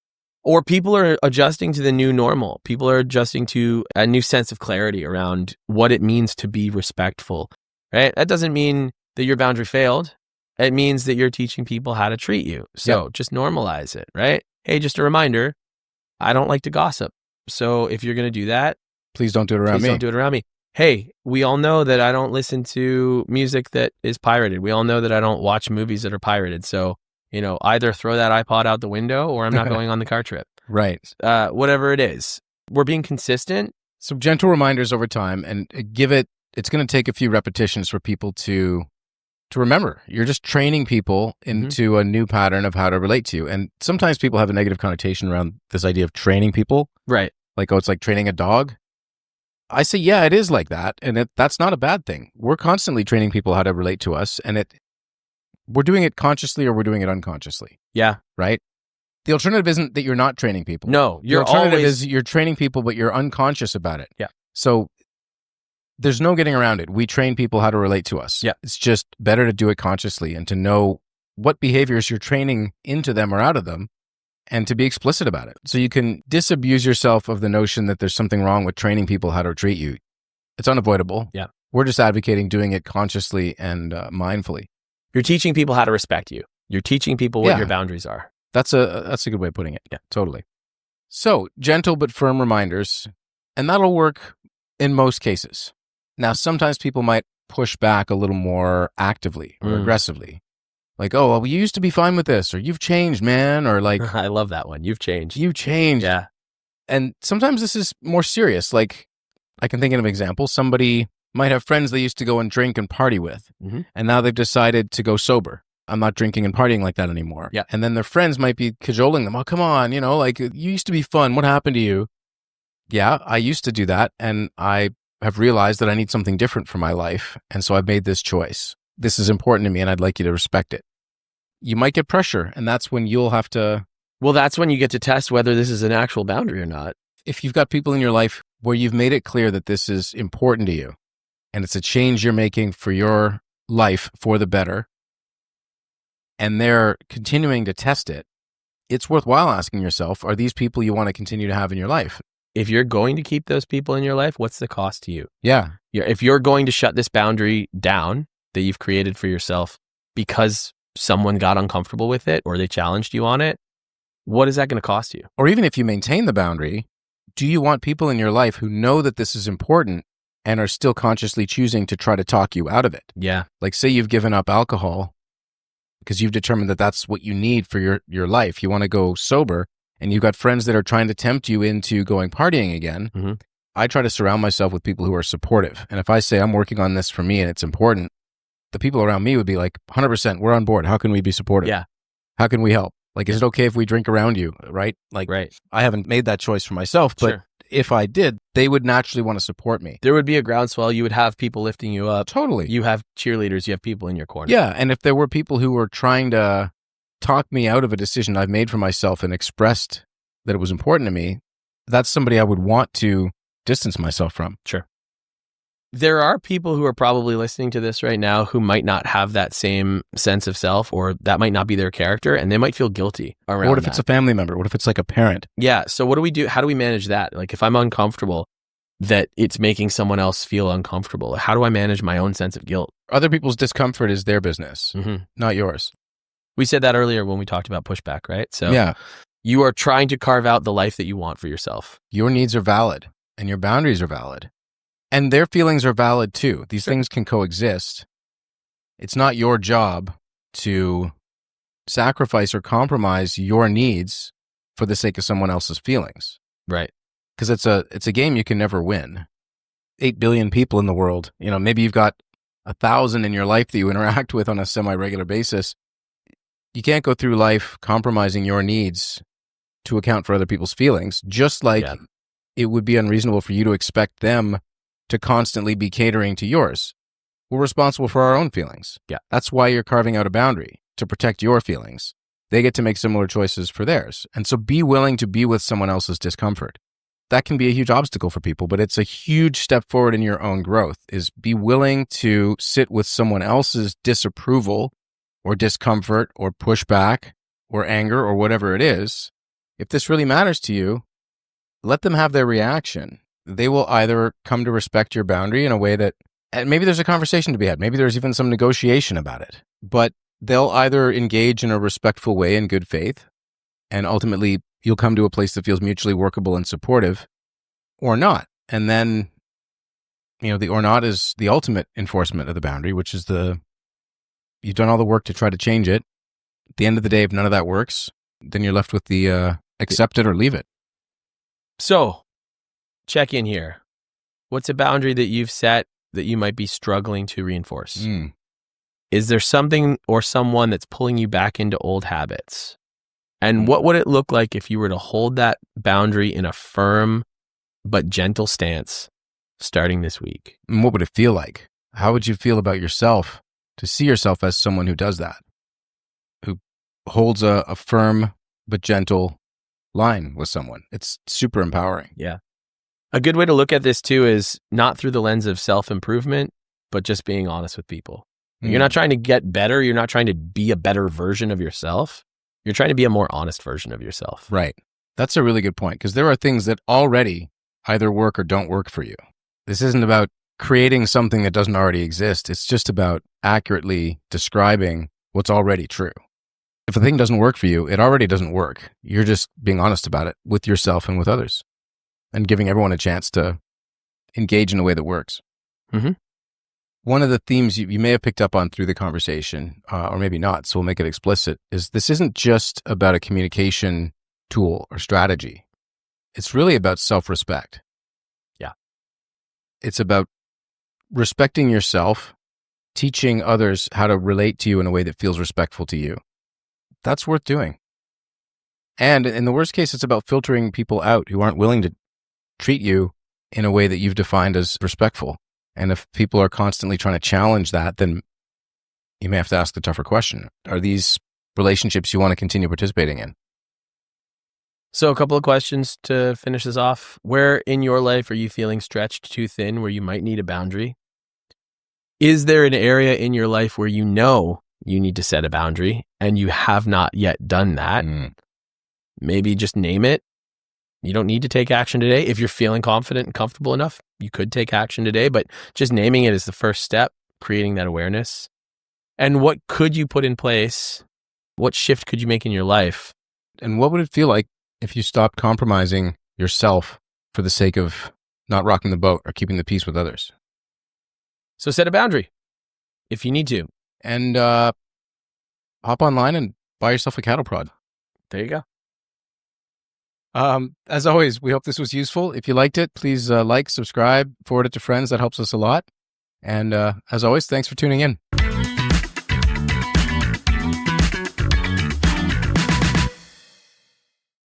Or people are adjusting to the new normal. People are adjusting to a new sense of clarity around what it means to be respectful, right? That doesn't mean that your boundary failed. It means that you're teaching people how to treat you. So just normalize it, right? Hey, just a reminder, I don't like to gossip. So if you're going to do that, please don't do it around me. Don't do it around me. Hey, we all know that I don't listen to music that is pirated. We all know that I don't watch movies that are pirated. So either throw that iPod out the window or I'm not going on the car trip. Right. Whatever it is. We're being consistent. Some gentle reminders over time and it's going to take a few repetitions for people to remember. You're just training people into a new pattern of how to relate to you. And sometimes people have a negative connotation around this idea of training people. Right. Like, oh, it's like training a dog. I say, yeah, it is like that. And that's not a bad thing. We're constantly training people how to relate to us. And we're doing it consciously or we're doing it unconsciously. Yeah. Right? The alternative isn't that you're not training people. No, the alternative is you're training people, but you're unconscious about it. Yeah. So there's no getting around it. We train people how to relate to us. Yeah. It's just better to do it consciously and to know what behaviors you're training into them or out of them and to be explicit about it. So you can disabuse yourself of the notion that there's something wrong with training people how to treat you. It's unavoidable. Yeah. We're just advocating doing it consciously and mindfully. You're teaching people how to respect you. You're teaching people what Yeah. your boundaries are. That's a good way of putting it. Yeah. Totally. So gentle but firm reminders, and that'll work in most cases. Now, sometimes people might push back a little more actively or aggressively. Like, oh, well, you used to be fine with this, or you've changed, man, or like, I love that one. You've changed. you've changed. Yeah. And sometimes this is more serious. Like, I can think of an example. Somebody might have friends they used to go and drink and party with, and now they've decided to go sober. I'm not drinking and partying like that anymore. Yeah. And then their friends might be cajoling them. Oh, come on, like you used to be fun. What happened to you? Yeah, I used to do that, and I have realized that I need something different for my life. And so I've made this choice. This is important to me, and I'd like you to respect it. You might get pressure, and that's when you'll have to... Well, that's when you get to test whether this is an actual boundary or not. If you've got people in your life where you've made it clear that this is important to you, and it's a change you're making for your life for the better, and they're continuing to test it, it's worthwhile asking yourself, are these people you want to continue to have in your life? If you're going to keep those people in your life, what's the cost to you? Yeah. If you're going to shut this boundary down that you've created for yourself because someone got uncomfortable with it or they challenged you on it, what is that going to cost you? Or even if you maintain the boundary, do you want people in your life who know that this is important and are still consciously choosing to try to talk you out of it? Yeah. Like, say you've given up alcohol because you've determined that that's what you need for your life. You want to go sober, and you've got friends that are trying to tempt you into going partying again. I try to surround myself with people who are supportive. And if I say I'm working on this for me and it's important, the people around me would be like, 100%, we're on board. How can we be supportive? Yeah. How can we help? Like, is it okay if we drink around you? Right? Like, Right. I haven't made that choice for myself, but Sure. if I did, they would naturally want to support me. There would be a groundswell. You would have people lifting you up. Totally. You have cheerleaders. You have people in your corner. Yeah. And if there were people who were trying to talk me out of a decision I've made for myself and expressed that it was important to me, that's somebody I would want to distance myself from. Sure. There are people who are probably listening to this right now who might not have that same sense of self, or that might not be their character, and they might feel guilty around Or what if it's a family member? What if it's like a parent? Yeah. So what do we do? How do we manage that? Like, if I'm uncomfortable that it's making someone else feel uncomfortable, how do I manage my own sense of guilt? Other people's discomfort is their business, not yours. We said that earlier when we talked about pushback, right? So Yeah. you are trying to carve out the life that you want for yourself. Your needs are valid and your boundaries are valid. And their feelings are valid too. These things can coexist. It's not your job to sacrifice or compromise your needs for the sake of someone else's feelings. Right. Because it's a game you can never win. 8 billion people in the world. Maybe you've got 1,000 in your life that you interact with on a semi-regular basis. You can't go through life compromising your needs to account for other people's feelings, just like it would be unreasonable for you to expect them to constantly be catering to yours. We're responsible for our own feelings. Yeah. That's why you're carving out a boundary, to protect your feelings. They get to make similar choices for theirs. And so be willing to be with someone else's discomfort. That can be a huge obstacle for people, but it's a huge step forward in your own growth, is be willing to sit with someone else's disapproval or discomfort or pushback or anger or whatever it is. If this really matters to you, let them have their reaction. They will either come to respect your boundary in a way that, and maybe there's a conversation to be had. Maybe there's even some negotiation about it, but they'll either engage in a respectful way in good faith, and ultimately you'll come to a place that feels mutually workable and supportive, or not. And then, the or not is the ultimate enforcement of the boundary, which is you've done all the work to try to change it. At the end of the day, if none of that works, then you're left with the accept it or leave it. So, check in here. What's a boundary that you've set that you might be struggling to reinforce? Is there something or someone that's pulling you back into old habits? And what would it look like if you were to hold that boundary in a firm but gentle stance starting this week? And what would it feel like? How would you feel about yourself to see yourself as someone who does that, who holds a firm but gentle line with someone? It's super empowering. Yeah. A good way to look at this too is not through the lens of self-improvement, but just being honest with people. You're not trying to get better. You're not trying to be a better version of yourself. You're trying to be a more honest version of yourself. Right. That's a really good point, because there are things that already either work or don't work for you. This isn't about creating something that doesn't already exist. It's just about accurately describing what's already true. If a thing doesn't work for you, it already doesn't work. You're just being honest about it with yourself and with others and giving everyone a chance to engage in a way that works. Mm-hmm. One of the themes you may have picked up on through the conversation, or maybe not, so we'll make it explicit, is this isn't just about a communication tool or strategy. It's really about self-respect. Yeah. It's about respecting yourself, teaching others how to relate to you in a way that feels respectful to you. That's worth doing. And in the worst case, it's about filtering people out who aren't willing to treat you in a way that you've defined as respectful. And if people are constantly trying to challenge that, then you may have to ask the tougher question. Are these relationships you want to continue participating in? So a couple of questions to finish this off. Where in your life are you feeling stretched too thin where you might need a boundary? Is there an area in your life where you know you need to set a boundary and you have not yet done that? Maybe just name it. You don't need to take action today. If you're feeling confident and comfortable enough, you could take action today, but just naming it is the first step, creating that awareness. And what could you put in place? What shift could you make in your life? And what would it feel like if you stopped compromising yourself for the sake of not rocking the boat or keeping the peace with others? So set a boundary if you need to. And hop online and buy yourself a cattle prod. There you go. As always, we hope this was useful. If you liked it, please like, subscribe, forward it to friends. That helps us a lot. And as always, thanks for tuning in.